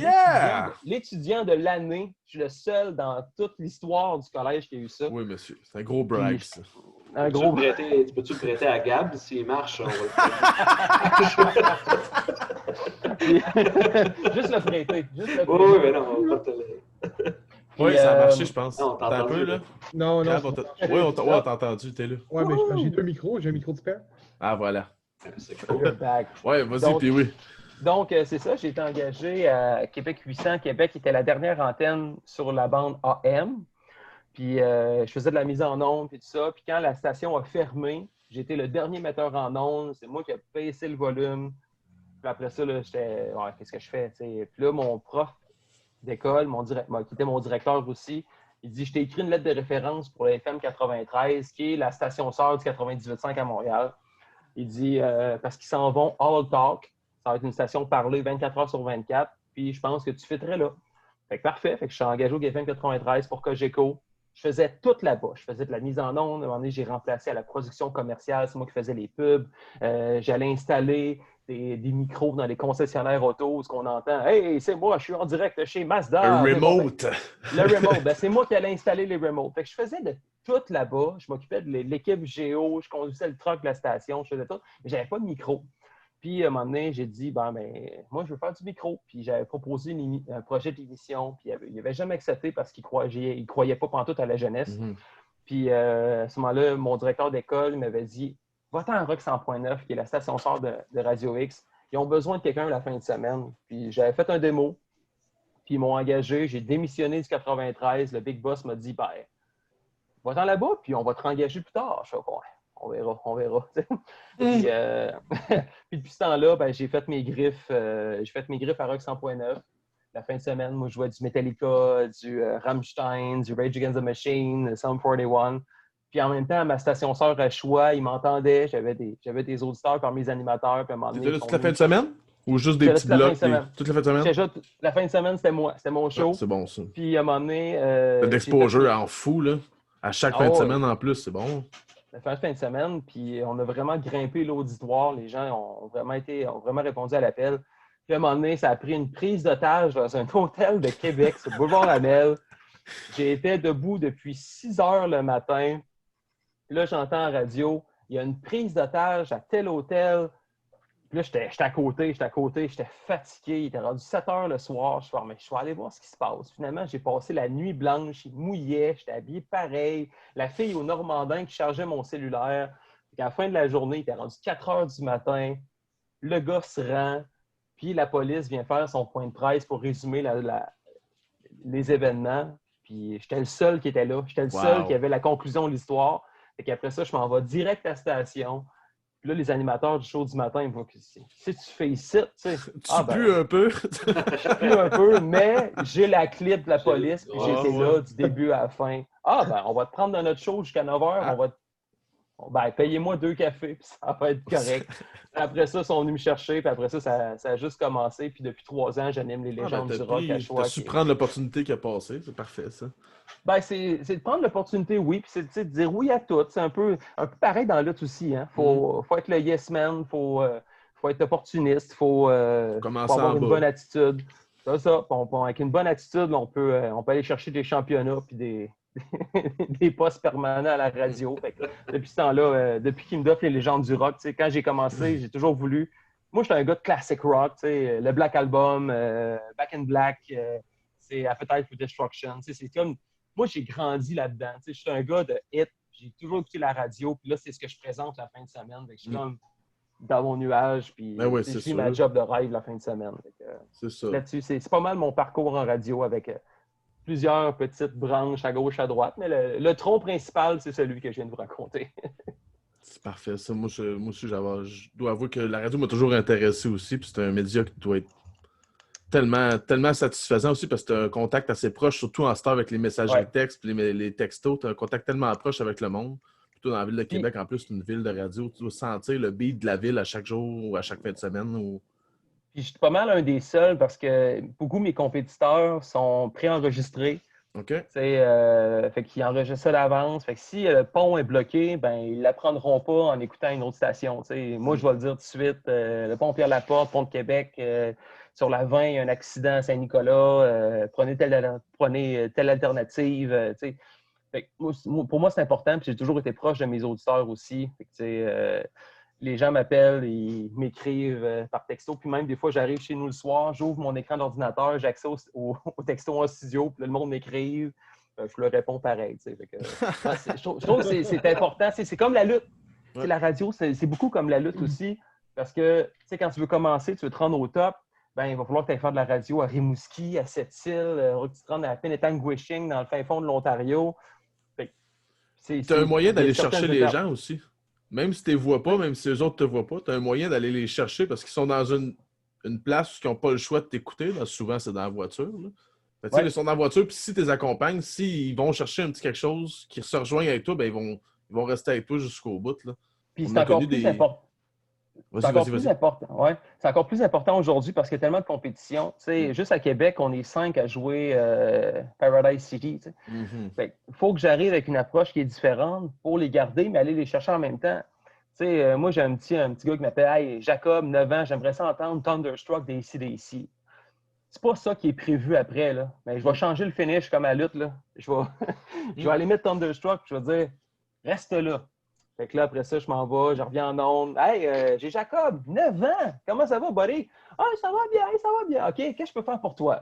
l'étudiant de l'année. Je suis le seul dans toute l'histoire du collège qui a eu ça. Oui, monsieur. C'est un gros brag, ça. Un gros brag. Tu peux-tu le prêter à Gab? S'il marche, on va le Juste le prêter. Oui, mais non, on va pas te le... Oui, ça a marché, je pense. Non, t'as un peu, là? Non. Oui, on t'a entendu, t'es là. Ouais, mais j'ai deux micros, j'ai un micro de père. Ah, voilà. C'est cool. Ouais, vas-y, puis oui. Donc, c'est ça, j'ai été engagé à Québec 800. Québec était la dernière antenne sur la bande AM. Puis, je faisais de la mise en ondes et tout ça. Puis, quand la station a fermé, j'étais le dernier metteur en ondes. C'est moi qui ai baissé le volume. Puis après ça, là, j'étais, ouais, qu'est-ce que je fais? T'sais? Puis là, mon prof d'école, qui était mon directeur aussi, il dit, je t'ai écrit une lettre de référence pour le FM 93, qui est la station sœur du 98.5 à Montréal. Il dit, parce qu'ils s'en vont all talk. Ça va être une station parlée 24 heures sur 24. Puis je pense que tu fitterais là. Fait que parfait. Fait que je suis engagé au FM 93 pour Cogeco. Je faisais tout là-bas. Je faisais de la mise en onde. À un moment donné, j'ai remplacé à la production commerciale. C'est moi qui faisais les pubs. J'allais installer des micros dans les concessionnaires auto, ce qu'on entend. Hey, c'est moi, je suis en direct chez Mazda. Un remote. Le remote, c'est moi qui allais installer les remotes. Fait que je faisais de tout là-bas. Je m'occupais de l'équipe Géo, je conduisais le truck de la station, je faisais tout. Mais j'avais pas de micro. Puis à un moment donné, j'ai dit, moi, je veux faire du micro. Puis j'avais proposé un projet d'émission. Puis il n'avait jamais accepté parce qu'il ne croyait pas pantoute à la jeunesse. Puis à ce moment-là, mon directeur d'école m'avait dit, va-t'en à Rock 100.9, qui est la station sœur de Radio X. Ils ont besoin de quelqu'un la fin de semaine. Puis j'avais fait un démo. Puis ils m'ont engagé. J'ai démissionné du 93. Le Big Boss m'a dit, va-t'en là-bas, puis on va te rengager plus tard. Je fais, ouais, on verra. Puis, puis depuis ce temps-là, j'ai fait mes griffes. À Rock 100.9. La fin de semaine, moi, je jouais du Metallica, du Rammstein, du Rage Against the Machine, Sum 41. Puis en même temps, à ma station sœur à Choix, ils m'entendaient. J'avais des auditeurs par mes animateurs. Puis tu étais là toute la fin de semaine? Ou juste des petits blocs? Toute la fin de semaine? La fin de semaine, c'était moi. C'était mon show. C'est bon, ça. Puis à un moment donné... T'as d'exposure en fou, là. À chaque fin de semaine, en plus, c'est bon. La fin de semaine, puis on a vraiment grimpé l'auditoire. Les gens ont vraiment répondu à l'appel. Puis à un moment donné, ça a pris une prise d'otage dans un hôtel de Québec, sur Boulevard Lamel. J'ai été debout depuis 6 heures le matin. Puis là, j'entends en radio, il y a une prise d'otage à tel hôtel. Puis là, j'étais à côté, j'étais fatigué. Il était rendu 7 heures le soir. Je suis mais je vais aller voir ce qui se passe. Finalement, j'ai passé la nuit blanche, il mouillait, j'étais habillé pareil. La fille au Normandin qui chargeait mon cellulaire. À la fin de la journée, il était rendu 4 heures du matin. Le gars se rend, puis la police vient faire son point de presse pour résumer les événements. Puis j'étais le seul qui était là. J'étais le seul qui avait la conclusion de l'histoire. Et qu'après ça, je m'en vais direct à la station. Puis là, les animateurs du show du matin, ils vont si tu fais ici, tu sais. Tu pues un peu. Je pue un peu, mais j'ai la clip de la police, puis j'ai été là du début à la fin. On va te prendre dans notre show jusqu'à 9h, payez-moi 2 cafés, puis ça va être correct. Après ça, ils sont venus me chercher, puis après ça, ça a juste commencé. Puis depuis 3 ans, j'anime les légendes du rock à choix. Tu as su prendre l'opportunité qui a passé, c'est parfait, ça. C'est de prendre l'opportunité, oui, puis c'est de dire oui à tout. C'est un peu pareil dans la lutte aussi. Hein. Faut être le yes man, faut être opportuniste, faut avoir une bonne attitude. C'est ça. Avec une bonne attitude, on peut aller chercher des championnats puis des postes permanents à la radio. Fait que, depuis ce temps-là, depuis qu'ils me donnent les légendes du rock, quand j'ai commencé, j'ai toujours voulu. Moi, j'étais un gars de classic rock, le Black Album, Back in Black, c'est Appetite for Destruction. C'est comme. Moi, j'ai grandi là-dedans. Je suis un gars de hit. J'ai toujours écouté la radio. Puis là, c'est ce que je présente la fin de semaine. Je suis comme dans mon nuage. Puis je vis ma job de rêve la fin de semaine. C'est ça. Là-dessus, c'est pas mal mon parcours en radio avec plusieurs petites branches à gauche, à droite. Mais le tronc principal, c'est celui que je viens de vous raconter. C'est parfait. Ça, moi aussi, je dois avouer que la radio m'a toujours intéressé aussi. Puis c'est un média qui doit être tellement satisfaisant aussi parce que tu as un contact assez proche, surtout en star avec les messageries textes et les textos. Tu as un contact tellement proche avec le monde. Plutôt dans la ville de Québec, en plus, c'est une ville de radio. Tu dois sentir le beat de la ville à chaque jour ou à chaque fin de semaine. Puis je suis pas mal un des seuls parce que beaucoup de mes compétiteurs sont préenregistrés. OK. Fait qu'ils enregistrent ça d'avance. Fait que si le pont est bloqué, ils ne l'apprendront pas en écoutant une autre station. Moi, je vais le dire tout de suite. Le pont Pierre-Laporte, pont de Québec, sur la 20, il y a un accident à Saint-Nicolas. Prenez telle alternative. Fait que pour moi, c'est important. Puis j'ai toujours été proche de mes auditeurs aussi. Fait que, les gens m'appellent, ils m'écrivent par texto. Puis même des fois, j'arrive chez nous le soir, j'ouvre mon écran d'ordinateur, j'ai accès au texto en studio, puis là, le monde m'écrive. Je leur réponds pareil. Fait que, je trouve que c'est important. C'est comme la lutte. Ouais. La radio, c'est beaucoup comme la lutte aussi. Parce que quand tu veux commencer, tu veux te rendre au top, il va falloir que tu ailles faire de la radio à Rimouski, à Sept-Îles, que tu te rendes à Penetanguishing, dans le fin fond de l'Ontario. Tu as un moyen d'aller chercher les gens aussi. Même si tu ne les vois pas, même si eux autres ne te voient pas, tu as un moyen d'aller les chercher parce qu'ils sont dans une place où ils n'ont pas le choix de t'écouter. Là. Souvent, c'est dans la voiture. Ils sont dans la voiture, puis si tu les accompagnes, s'ils vont chercher un petit quelque chose qui se rejoigne avec toi, ils vont rester avec toi jusqu'au bout. Là. Puis c'est encore plus important. C'est encore plus important aujourd'hui parce qu'il y a tellement de compétition. Juste à Québec, on est 5 à jouer Paradise City. Il faut que j'arrive avec une approche qui est différente pour les garder, mais aller les chercher en même temps. Moi, j'ai un petit gars qui m'appelle hey, Jacob, 9 ans, j'aimerais ça entendre Thunderstruck des AC/DC. C'est pas ça qui est prévu après. Là. Mais je vais changer le finish comme à la lutte. Là. Je vais aller mettre Thunderstruck, je vais dire reste là. Fait que là, après ça, je m'en vais, je reviens en onde. Hey, j'ai Jacob, 9 ans. Comment ça va, buddy? Ah, ça va bien. OK, qu'est-ce que je peux faire pour toi?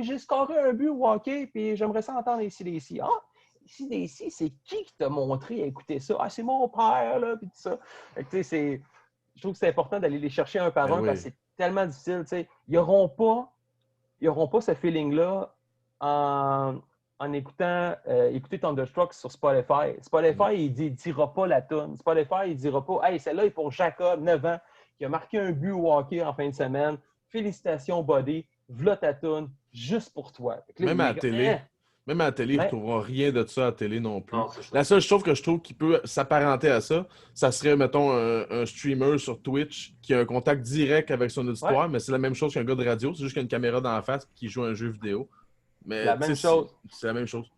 J'ai scoré un but au hockey, puis j'aimerais ça entendre AC/DC. Ah, AC/DC, c'est qui t'a montré à écouter ça? Ah, c'est mon père, là, puis tout ça. Fait que, je trouve que c'est important d'aller les chercher un par un parce que c'est tellement difficile. Ils n'auront pas ce feeling-là en écouter Thunderstruck sur Spotify. Spotify, il ne dira pas la tune. Spotify, il ne dira pas « Hey, celle-là est pour Jacob, 9 ans, qui a marqué un but au hockey en fin de semaine. Félicitations, buddy. V'là ta tune, juste pour toi. » Même à la télé. Même à la télé, ils ne trouveront rien de ça à la télé non plus. Non, la seule chose que je trouve qui peut s'apparenter à ça, ça serait, mettons, un streamer sur Twitch qui a un contact direct avec son auditoire, mais c'est la même chose qu'un gars de radio. C'est juste qu'il y a une caméra d'en face qui joue un jeu vidéo. Mais la même chose. C'est la même chose.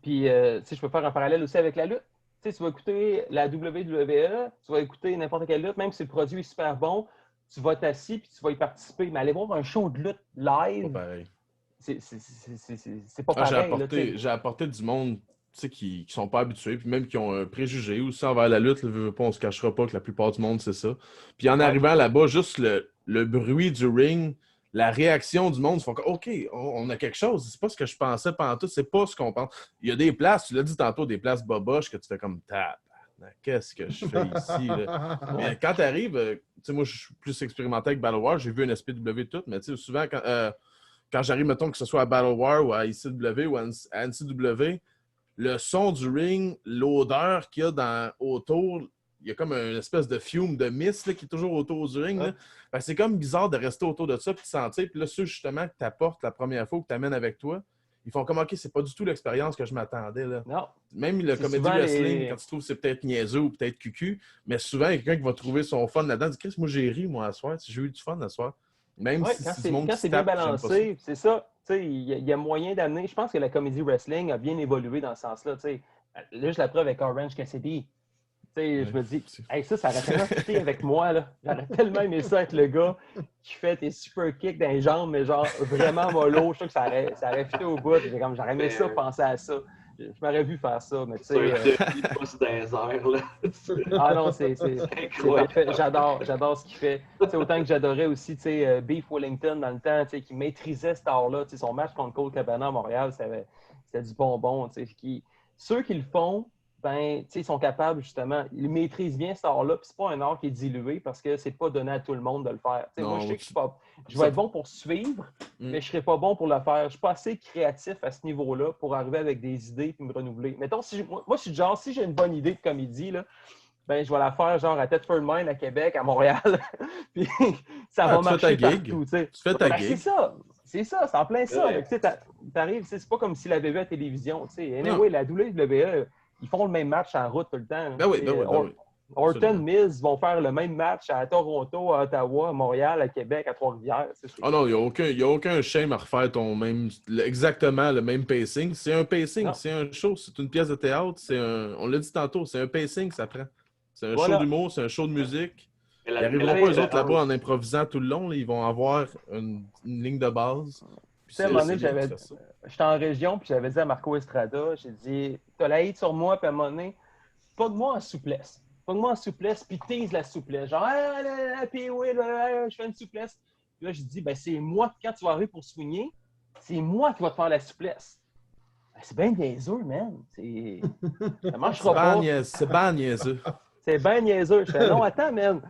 Puis, je peux faire un parallèle aussi avec la lutte. Tu vas écouter la WWE, tu vas écouter n'importe quelle lutte, même si le produit est super bon, tu vas t'assis puis tu vas y participer. Mais aller voir un show de lutte live, c'est pas pareil. J'ai apporté du monde qui sont pas habitués, puis même qui ont un préjugé aussi envers la lutte. On se cachera pas que la plupart du monde, c'est ça. Puis en arrivant là-bas, juste le bruit du ring, la réaction du monde, ils font que, OK, on a quelque chose. C'est pas ce que je pensais pendant tout, c'est pas ce qu'on pense. Il y a des places, tu l'as dit tantôt, des places boboches que tu fais comme qu'est-ce que je fais ici? Là? Mais quand tu arrives, moi je suis plus expérimenté avec Battle War, j'ai vu un SPW tout, mais souvent quand j'arrive, mettons que ce soit à Battle War ou à ICW ou à NCW, le son du ring, l'odeur qu'il y a autour, y a comme une espèce de fume, de mist là, qui est toujours autour du ring. Là. Fait que c'est comme bizarre de rester autour de ça puis de sentir. Puis là, ceux justement que tu apportes la première fois ou que tu amènes avec toi, ils font comme OK, c'est pas du tout l'expérience que je m'attendais. Là. Non. Même le C'est comedy souvent wrestling, quand tu trouves que c'est peut-être niaiseux ou peut-être cucu, mais souvent, il y a quelqu'un qui va trouver son fun là-dedans. Dis, Chris, moi j'ai ri, moi, à soir. J'ai eu du fun à soir. Même Oui, si quand c'est du monde quand qui c'est se bien tape, j'aime pas ça. balancé, c'est ça. Il y a moyen d'amener. Je pense que la comédie wrestling a bien évolué dans ce sens-là. Là, juste la preuve avec Orange Cassidy. Ouais. Je me dis, hey, ça aurait tellement fité avec moi. Là. J'aurais tellement aimé ça être le gars qui fait tes super kicks dans les jambes, mais genre vraiment mollo. Je trouve que ça aurait fité au bout. J'aurais aimé ça, penser à ça. Je m'aurais vu faire ça, mais tu C'est un sais. demi-pouce dans les airs, là. Ah non, c'est Incroyable. parfait. J'adore ce qu'il fait. Autant que j'adorais aussi Beef Wellington dans le temps, qui maîtrisait cet art-là. Son match contre Colt Cabana à Montréal, c'était du bonbon. Ceux qui le font, ben, ils sont capables, justement, ils maîtrisent bien cet art-là, puis c'est pas un art qui est dilué parce que c'est pas donné à tout le monde de le faire. Moi, je sais que je vais être bon pour suivre, mais je serai pas bon pour le faire. Je suis pas assez créatif à ce niveau-là pour arriver avec des idées et me renouveler. Mettons, moi, je suis du genre, si j'ai une bonne idée de comédie, là, ben, je vais la faire genre à Thetford Mine, à Québec, à Montréal, puis ça va marcher partout. Tu fais ta gig. C'est ça, c'est en plein ça. Ouais. T'arrives, c'est pas comme si la WWE à la télévision. Anyway, la WWE, ils font le même match en route tout le temps. Ben oui. Orton, Miz vont faire le même match à Toronto, à Ottawa, à Montréal, à Québec, à Trois-Rivières. Oh non, il n'y a aucun shame à refaire exactement le même pacing. C'est un pacing, c'est un show, c'est une pièce de théâtre, on l'a dit tantôt, c'est un pacing, ça prend. C'est un show d'humour, c'est un show de musique. Ils n'arriveront pas, eux autres, là-bas, en improvisant tout le long. Là, ils vont avoir une ligne de base. À un moment donné, j'étais en région, puis j'avais dit à Marco Estrada, j'ai dit, t'as la hate sur moi, puis à un moment donné, pogne-moi en souplesse. Pogne-moi en souplesse, puis tease la souplesse. Genre, puis oui, je fais une souplesse. Puis là, je dis, ben, c'est moi, quand tu vas arriver pour swinger, c'est moi qui va te faire la souplesse. Ben, c'est bien niaiseux, man. Ça marchera pas. C'est bien niaiseux. C'est bien niaiseux. Je fais, non, attends, man.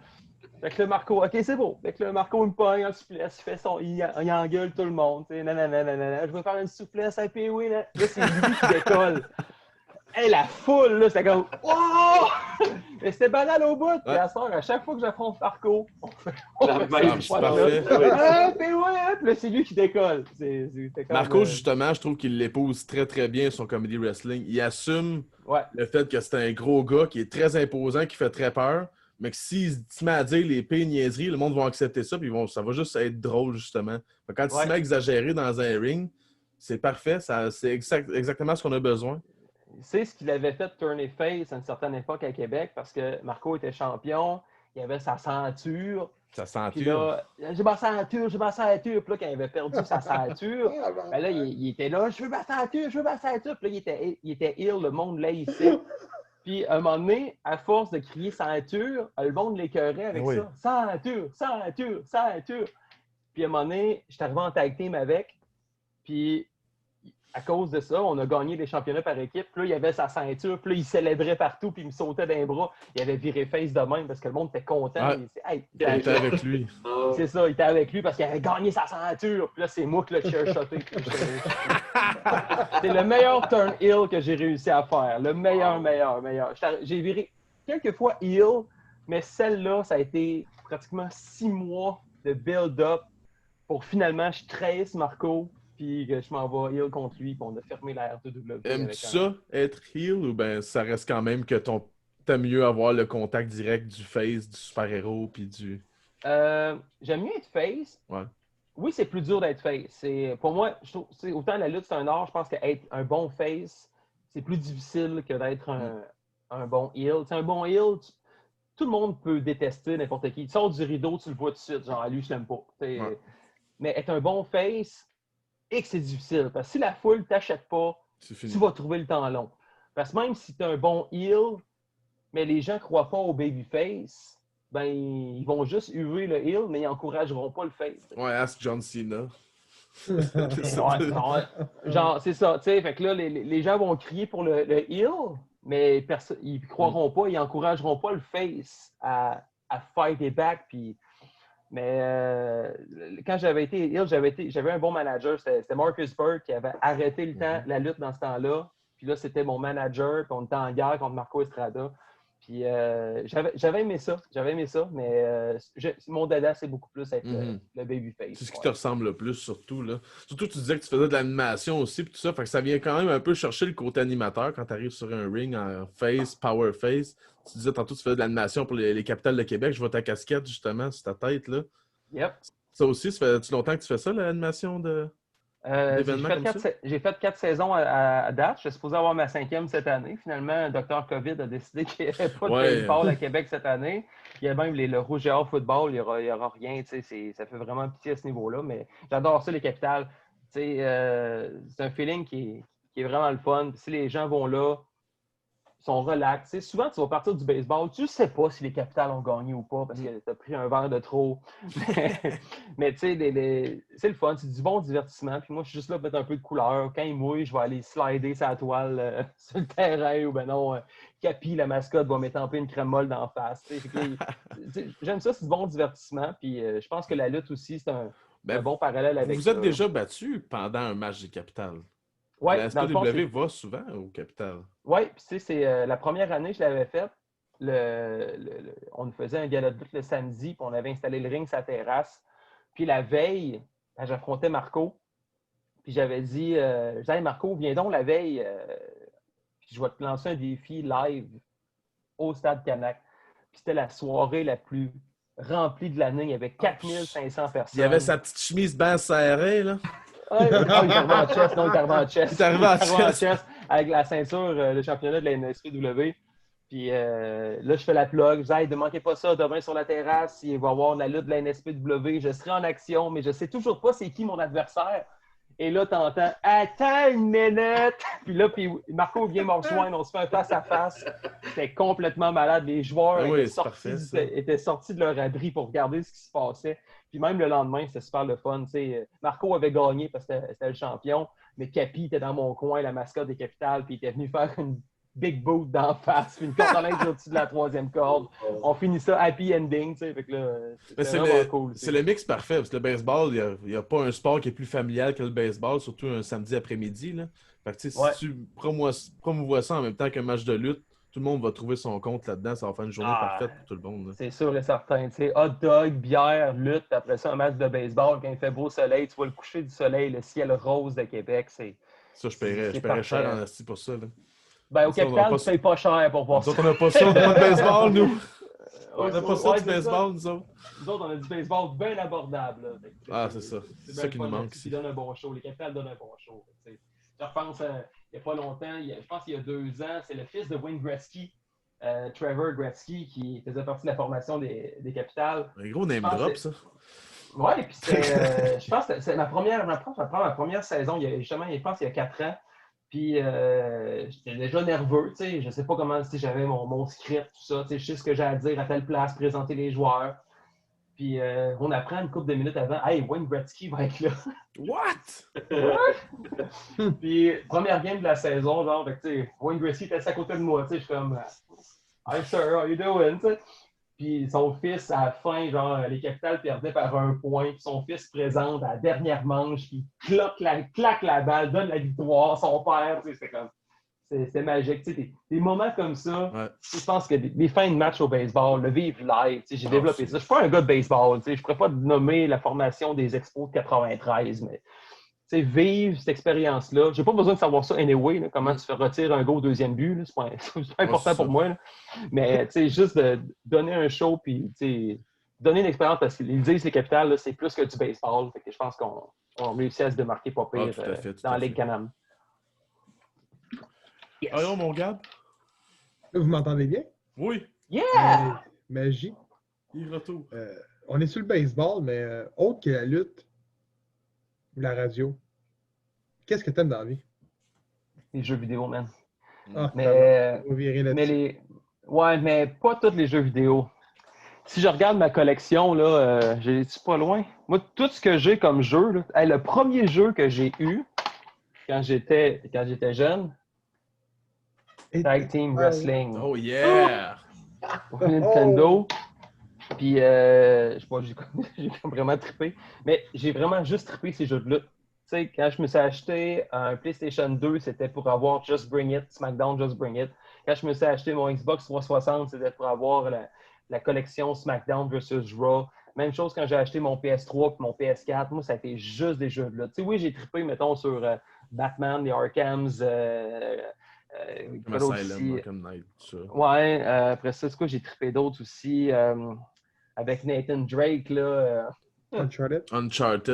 Fait que le Marco, OK, c'est beau. Fait que le Marco, il me pogne en souplesse, il engueule tout le monde. Je vais faire une souplesse à PW. Là, c'est lui qui décolle. Hey, la foule, là, c'était comme oh! Mais c'était banal au bout. Puis à chaque fois que j'affronte Marco, on fait parfait. Puis là, c'est lui qui décolle. Marco, justement, je trouve qu'il l'épouse très, très bien son comedy wrestling. Il assume le fait que c'est un gros gars qui est très imposant, qui fait très peur, mais que s'il se met à dire les pires niaiseries, le monde va accepter ça, puis ça va juste être drôle, justement. Quand il se met à exagérer dans un ring, c'est parfait. C'est exactement ce qu'on a besoin. C'est ce qu'il avait fait tourner face à une certaine époque à Québec parce que Marco était champion, il avait sa ceinture. Sa ceinture. Puis là, j'ai ma ceinture. Puis là, quand il avait perdu sa ceinture, ben là, il était là, je veux ma ceinture. Puis là, il était ill, le monde l'haïssait. Puis à un moment donné, à force de crier ceinture, le monde l'écœurait avec ça. Ceinture. Puis à un moment donné, je suis arrivé en tag team avec. Puis à cause de ça, on a gagné des championnats par équipe. Puis là, il avait sa ceinture. Puis là, il célébrait partout. Puis il me sautait dans les bras. Il avait viré face de même parce que le monde était content. Il était avec lui. C'est ça, il était avec lui parce qu'il avait gagné sa ceinture. Puis là, c'est moi qui l'ai chair-shoté. C'est le meilleur turn heel que j'ai réussi à faire. Le meilleur. J'ai viré quelques fois heel, mais celle-là, ça a été pratiquement 6 mois de build-up pour finalement, je trahisse Marco. Puis je m'en vais heel contre lui, puis on a fermé la R2W. Aimes-tu ça, être heel, ou ben ça reste quand même que t'aimes mieux avoir le contact direct du face, du super-héros, puis du... J'aime mieux être face. Ouais. Oui, c'est plus dur d'être face. Pour moi, je trouve, autant la lutte, c'est un art, je pense qu'être un bon face, c'est plus difficile que d'être un bon heel. Un bon heel, tout le monde peut détester n'importe qui. Tu sors du rideau, tu le vois tout de suite, genre, lui, je l'aime pas. Mais être un bon face... Et que c'est difficile. Parce que si la foule ne t'achète pas, tu vas trouver le temps long. Parce que même si tu es un bon heel, mais les gens ne croient pas au babyface, ben ils vont juste huer le heel, mais ils n'encourageront pas le face. Ouais, ask John Cena. Genre, c'est ça. Fait que là, les gens vont crier pour le heel, mais ils ne croiront pas, ils n'encourageront pas le face à fight back. Puis... Mais quand j'avais été heel, j'avais un bon manager. C'était Marcus Burke qui avait arrêté la lutte dans ce temps-là. Puis là, c'était mon manager. Puis on était en guerre contre Marco Estrada. Puis j'avais aimé ça, mais mon dada, c'est beaucoup plus être le babyface. C'est ce qui te ressemble le plus, surtout, là. Surtout, tu disais que tu faisais de l'animation aussi, puis tout ça, fait que ça vient quand même un peu chercher le côté animateur quand tu arrives sur un ring en face, power face. Tu disais tantôt que tu faisais de l'animation pour les capitales de Québec. Je vois ta casquette, justement, sur ta tête, là. Yep. Ça aussi, ça fait-tu longtemps que tu fais ça, l'animation d'événements comme ça? J'ai fait 4 saisons à date. Je suis supposé avoir ma 5e cette année. Finalement, Dr COVID a décidé qu'il n'y aurait pas de baseball à Québec cette année. Il y a même le Rouge et Or football, il n'y aura rien. Ça fait vraiment pitié à ce niveau-là. Mais j'adore ça, les capitales. C'est un feeling qui est vraiment le fun. Puis si les gens vont là, sont relax. Souvent, tu vas partir du baseball, tu ne sais pas si les Capitals ont gagné ou pas parce que tu as pris un verre de trop. Mais tu sais, c'est le fun, c'est du bon divertissement. Puis moi, je suis juste là pour mettre un peu de couleur. Quand il mouille, je vais aller slider sa toile sur le terrain ou ben non, Capi, la mascotte, va m'étamper une crème molle d'en face. J'aime ça, c'est du bon divertissement. Puis je pense que la lutte aussi, c'est un bon parallèle avec vous êtes déjà battu pendant un match des Capitals. Ouais, la SPW va souvent au Capitale. Oui, puis c'est la première année que je l'avais faite. On faisait un gala de lutte le samedi, puis on avait installé le ring sur la terrasse. Puis la veille, j'affrontais Marco. Puis j'avais dit, hey Marco, viens donc la veille, puis je vais te lancer un défi live au Stade Canac. Puis c'était la soirée la plus remplie de l'année. Il y avait 4500 personnes. Il y avait sa petite chemise bien serrée, là. Il est arrivé en chest. Il est arrivé en chest avec la ceinture de championnat de la NSPW. Puis là, je fais la plug. Je dis, hey, ne manquez pas ça demain sur la terrasse. Il va y avoir la lutte de la NSPW. Je serai en action, mais je ne sais toujours pas c'est qui mon adversaire. Et là, tu entends, attends une minute. Puis là, Marco vient me rejoindre. On se fait un face-à-face. C'était complètement malade. Les joueurs étaient sortis de leur abri pour regarder ce qui se passait. Puis même le lendemain, c'était super le fun. Marco avait gagné parce que c'était le champion, mais Capi était dans mon coin, la mascotte des Capitales, puis il était venu faire une big boot d'en face, puis une corde à linge au-dessus de la 3e corde. On finit ça happy ending. Fait que là, c'est vraiment cool. C'est le mix parfait, parce que le baseball, il n'y a pas un sport qui est plus familial que le baseball, surtout un samedi après-midi. Là. Fait que si tu promouvois ça en même temps qu'un match de lutte, tout le monde va trouver son compte là-dedans. Ça va faire une journée parfaite pour tout le monde. Là. C'est sûr et certain. Hot dog, bière, lutte, après ça, un match de baseball. Quand il fait beau soleil, tu vois le coucher du soleil, le ciel rose de Québec. Ça, je paierais cher en asti pour ça. Là. Ben, au Capital, tu ne payes pas cher pour voir ça. On n'a pas ça, on n'a pas de baseball, nous. On n'a pas ça du baseball, nous autres. Nous autres, on a du baseball bien abordable. Là. C'est ça. C'est ça qui nous manque. Qui donne un bon show. Les Capitals donnent un bon show. Je repense, il n'y a pas longtemps, je pense qu'il y a 2 ans, c'est le fils de Wayne Gretzky, Trevor Gretzky, qui faisait partie de la formation des Capitals. Un gros name drop, ça. Oui, puis je pense que c'est ma première saison, je pense qu'il y a 4 ans. Puis j'étais déjà nerveux, tu sais, je sais pas comment, j'avais mon script, tout ça, je sais ce que j'ai à dire à telle place, présenter les joueurs. Puis on apprend une couple de minutes avant, hey, Wayne Gretzky va être là. What? Puis première game de la saison, genre, tu sais, Wayne Gretzky était assis à côté de moi, tu sais, je suis comme, hi sir, how you doing, tu sais. Puis son fils, à la fin, genre, les Capitals perdaient par 1 point. Puis son fils présente à la dernière manche, qui claque la balle, donne la victoire. Son père, tu sais, c'est comme... C'est magique. Tu sais, des moments comme ça, je pense que des fins de match au baseball, le vivre live, tu sais, j'ai développé ça. Je ne suis pas un gars de baseball, tu sais, je ne pourrais pas nommer la formation des Expos de 93, mais... Tu sais, vivre cette expérience-là. J'ai pas besoin de savoir ça anyway, là, comment tu fais retirer un go au 2e but. C'est pas important pour moi. Là. Mais tu sais, juste de donner un show puis donner une expérience parce qu'ils disent les Capitals, c'est plus que du baseball. Fait que je pense qu'on réussit à se démarquer pas pire dans la Ligue Canam. Yes. Allô, mon gars? Vous m'entendez bien? Oui. Yeah! Magie. Il retourne. On est sur le baseball, mais autre que la lutte, la radio. Qu'est-ce que t'aimes dans la vie? Les jeux vidéo, man. Mais pas tous les jeux vidéo. Si je regarde ma collection, là, j'ai-tu pas loin? Moi, tout ce que j'ai comme jeu, là, le premier jeu que j'ai eu quand j'étais jeune, Tag Team Wrestling. Oh yeah! Nintendo. Puis, je sais pas, j'ai vraiment trippé. Mais j'ai vraiment juste trippé ces jeux de lutte. Tu sais, quand je me suis acheté un PlayStation 2, c'était pour avoir Just Bring It, SmackDown Just Bring It. Quand je me suis acheté mon Xbox 360, c'était pour avoir la collection SmackDown versus Raw. Même chose quand j'ai acheté mon PS3 et mon PS4. Moi, ça a été juste des jeux de lutte. Tu sais, oui, j'ai trippé, mettons, sur Batman, les Arkhams, Comme Asylum, comme Night, tout ça. Ouais, après ça, c'est quoi, j'ai trippé d'autres aussi. Avec Nathan Drake, là. Uncharted.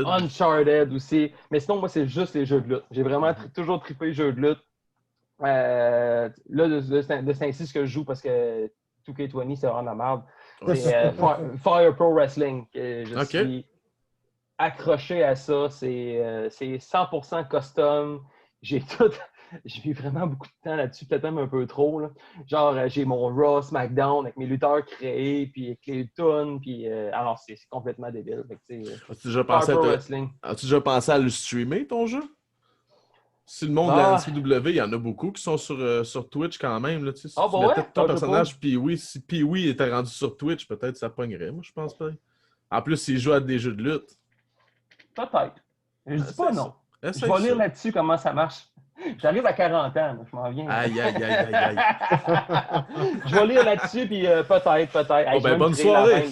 Uncharted aussi. Mais sinon, moi, c'est juste les jeux de lutte. J'ai vraiment toujours trippé les jeux de lutte. Là, de ce temps-ci, ce que je joue, parce que 2K20, c'est vraiment la merde. C'est Fire Pro Wrestling. Je suis accroché à ça. C'est 100% custom. J'ai mis vraiment beaucoup de temps là-dessus, peut-être même un peu trop. Là. Genre, j'ai mon Raw, SmackDown avec mes lutteurs créés, puis avec les tunes, puis alors c'est complètement débile. Fait que, As-tu déjà pensé à le streamer, ton jeu? Si le monde de la NCW, il y en a beaucoup qui sont sur Twitch quand même. Là, si tu mettais ton personnage, puis oui, si Pee-Wee était rendu sur Twitch, peut-être ça pognerait, moi je pense pas. En plus, s'il joue à des jeux de lutte. Peut-être. Je dis pas non. Je vais lire là-dessus comment ça marche. J'arrive à 40 ans, je m'en viens. Aïe. Je vais lire là-dessus, puis peut-être. Oh, ben, bonne soirée!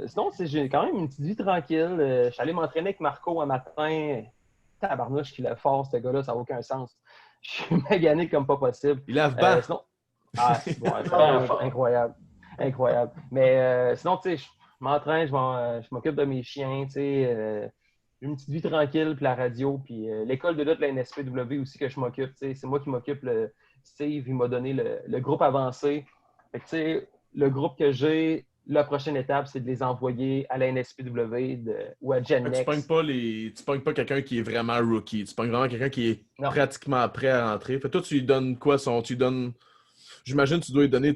Sinon j'ai quand même une petite vie tranquille. Je suis allé m'entraîner avec Marco un matin. Tabarnouche qu'il est fort, ce gars-là, ça n'a aucun sens. Je suis magané comme pas possible. Il lève bas. C'est incroyable. Mais sinon, tu sais, je m'entraîne, je m'occupe de mes chiens, tu sais, une petite vie tranquille, puis la radio, puis l'école de lutte, la NSPW aussi que je m'occupe, tu sais, c'est moi qui m'occupe. Steve, il m'a donné le groupe avancé. Fait que, tu sais, le groupe que j'ai, la prochaine étape, c'est de les envoyer à la NSPW ou à Gen Next. Tu pognes pas quelqu'un qui est vraiment rookie. Tu pognes vraiment quelqu'un qui est pratiquement prêt à rentrer. Fait que toi, tu lui donnes quoi? J'imagine que tu dois lui donner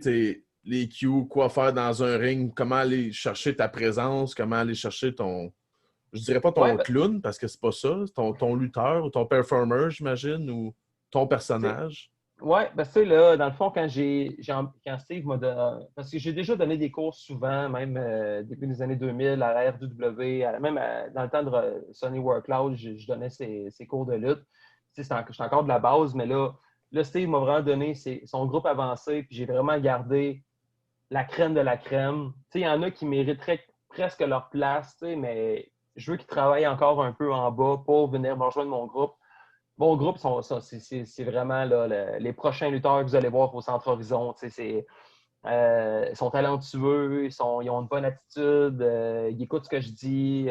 les cues, quoi faire dans un ring, comment aller chercher ta présence, comment aller chercher ton... Je dirais pas ton clown, parce que c'est pas ça. Ton lutteur ou ton performer, j'imagine, ou ton personnage. Oui, tu sais, là, dans le fond, quand Steve m'a donné... Parce que j'ai déjà donné des cours souvent, même début des années 2000, à la RWW, même dans le temps de Sony Workload, je donnais ces cours de lutte. Tu sais, j'étais encore de la base, mais là, Steve m'a vraiment donné son groupe avancé, puis j'ai vraiment gardé la crème de la crème. Tu sais, il y en a qui mériteraient presque leur place, tu sais, mais je veux qu'ils travaillent encore un peu en bas pour venir me rejoindre mon groupe. Mon groupe, c'est vraiment là, les prochains lutteurs que vous allez voir au Centre Horizon. Ils sont talentueux, ils ont une bonne attitude, ils écoutent ce que je dis,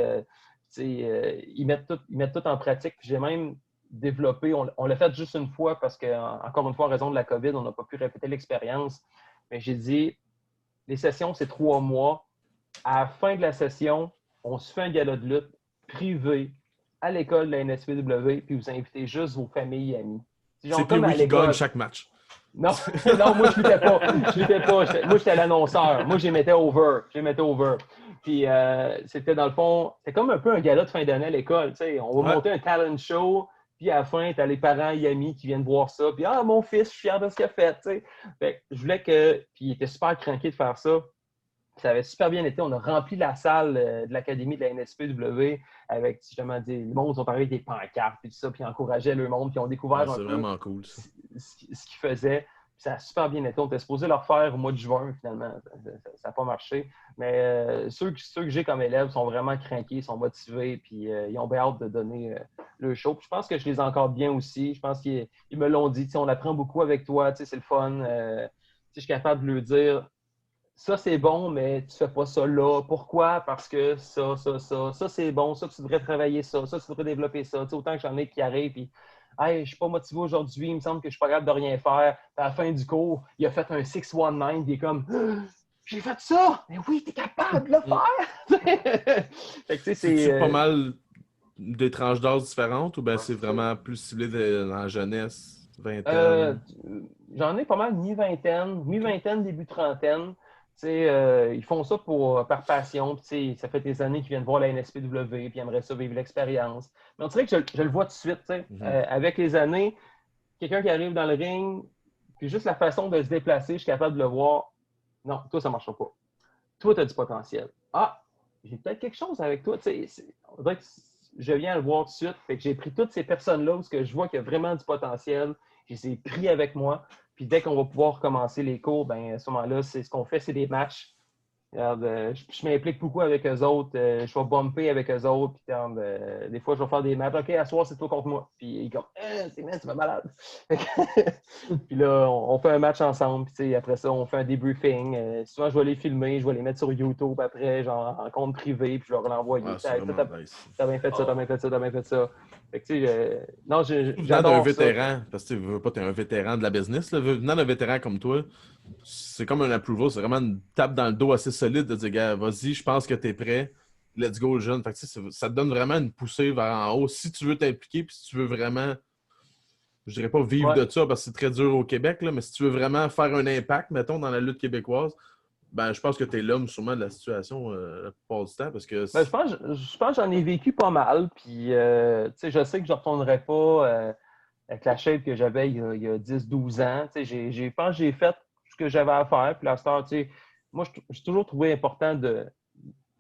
ils mettent tout en pratique. Puis j'ai même développé, on l'a fait juste une fois parce que, encore une fois, en raison de la COVID, on n'a pas pu répéter l'expérience. Mais j'ai dit, les sessions, c'est 3 mois. À la fin de la session, on se fait un gala de lutte privé à l'école de la NSPW, puis vous invitez juste vos familles et amis. C'est Pee-Wee qui gagne chaque match. Non, moi, je luttais pas. Moi, j'étais l'annonceur. Moi, je les mettais over. Puis, c'était dans le fond, c'est comme un peu un gala de fin d'année à l'école. On va monter un talent show, puis à la fin, tu as les parents et amis qui viennent voir ça. Puis, mon fils, je suis fier de ce qu'il a fait. Fait je voulais que. Puis, il était super craqué de faire ça. Ça avait super bien été. On a rempli la salle de l'Académie de la NSPW avec justement le monde sont arrivés avec des pancartes et tout ça, puis ils encourageaient le monde, puis ils ont découvert un peu vraiment cool, ce qu'ils faisaient. Puis ça a super bien été. On était supposé leur faire au mois de juin, finalement. Ça n'a pas marché. Mais ceux que j'ai comme élèves sont vraiment craqués, sont motivés, puis ils ont bien hâte de donner le show. Puis je pense que je les ai encore bien aussi. Je pense qu'ils me l'ont dit. On apprend beaucoup avec toi, c'est le fun. Je suis capable de leur dire. Ça, c'est bon, mais tu fais pas ça là. Pourquoi? Parce que ça, c'est bon. Ça, tu devrais travailler ça. Ça, tu devrais développer ça. Autant que j'en ai qui arrivent, puis hey, je suis pas motivé aujourd'hui, il me semble que je suis pas capable de rien faire. Puis à la fin du cours, il a fait un 619, puis il est comme j'ai fait ça! Mais oui, t'es capable de le faire! Fait que, c'est pas mal des tranches d'âge différentes ou bien c'est vraiment plus ciblé dans la jeunesse, vingtaine? J'en ai pas mal mi-vingtaine, début trentaine. Ils font ça par passion. Ça fait des années qu'ils viennent voir la NSPW puis ils aimeraient ça vivre l'expérience. Mais on dirait que je le vois tout de suite. Avec les années, quelqu'un qui arrive dans le ring, puis juste la façon de se déplacer, je suis capable de le voir. Non, toi, ça ne marchera pas. Toi, tu as du potentiel. Ah, j'ai peut-être quelque chose avec toi. On dirait que je viens le voir tout de suite. Fait que j'ai pris toutes ces personnes-là où je vois qu'il y a vraiment du potentiel. Je les ai pris avec moi. Puis dès qu'on va pouvoir commencer les cours, ben à ce moment-là, c'est ce qu'on fait, c'est des matchs. Regarde, je m'implique beaucoup avec eux autres. Je vais bumper avec eux autres. Puis, regarde, des fois, je vais faire des matchs. OK, à soir, c'est toi contre moi. Puis il est comme, c'est man, tu vas malade. Puis là, on fait un match ensemble. Puis après ça, on fait un debriefing. Souvent, je vais les filmer. Je vais les mettre sur YouTube après, genre en compte privé. Puis je vais leur l'envoyer. Ah, c'est vraiment nice. T'as bien fait ça, t'as bien fait ça, t'as bien fait ça. Fait que, tu sais, non, Venant d'un j'adore ça. vétéran, parce que tu veux pas, t'es un vétéran de la business, là, venant d'un vétéran comme toi, c'est comme un approval, c'est vraiment une tape dans le dos assez solide de dire, gars, vas-y, je pense que t'es prêt, let's go, jeune. Fait que, ça te donne vraiment une poussée vers en haut si tu veux t'impliquer, puis si tu veux vraiment, je dirais pas vivre de ça parce que c'est très dur au Québec, là, mais si tu veux vraiment faire un impact, mettons, dans la lutte québécoise, ben, je pense que t'es l'homme sûrement de la situation la plupart du temps parce que. Ben, je pense que j'en ai vécu pas mal. Puis, tu sais, je sais que je ne retournerai pas avec la shape que j'avais il y a 10-12 ans. Tu sais, je pense que j'ai fait ce que j'avais à faire. Puis, la star, tu sais, moi, j'ai toujours trouvé important de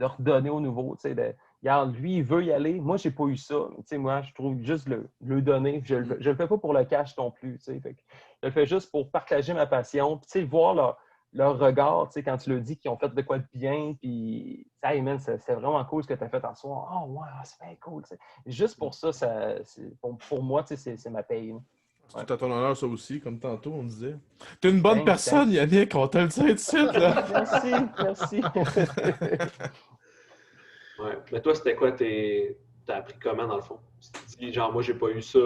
redonner au nouveau. Tu sais, regarde, lui, il veut y aller. Moi, je n'ai pas eu ça. Tu sais, moi, je trouve juste le donner. Je ne le fais pas pour le cash non plus. Tu sais, fait que je le fais juste pour partager ma passion. Puis, tu sais, voir leur regard, tu sais, quand tu leur dis qu'ils ont fait de quoi de bien, puis, hey man, c'est vraiment cool ce que tu as fait en soir. Oh, wow, c'est bien cool. Tu sais. Juste pour ça, pour moi, tu sais, c'est ma paye. C'est tout à ton honneur, ça aussi, comme tantôt, on disait. T'es une bonne Thanks, personne, Yannick, on te le dit tout de suite, là. Merci. Ouais. Mais toi, c'était quoi t'as appris comment, dans le fond? Tu dis, genre, moi, j'ai pas eu ça.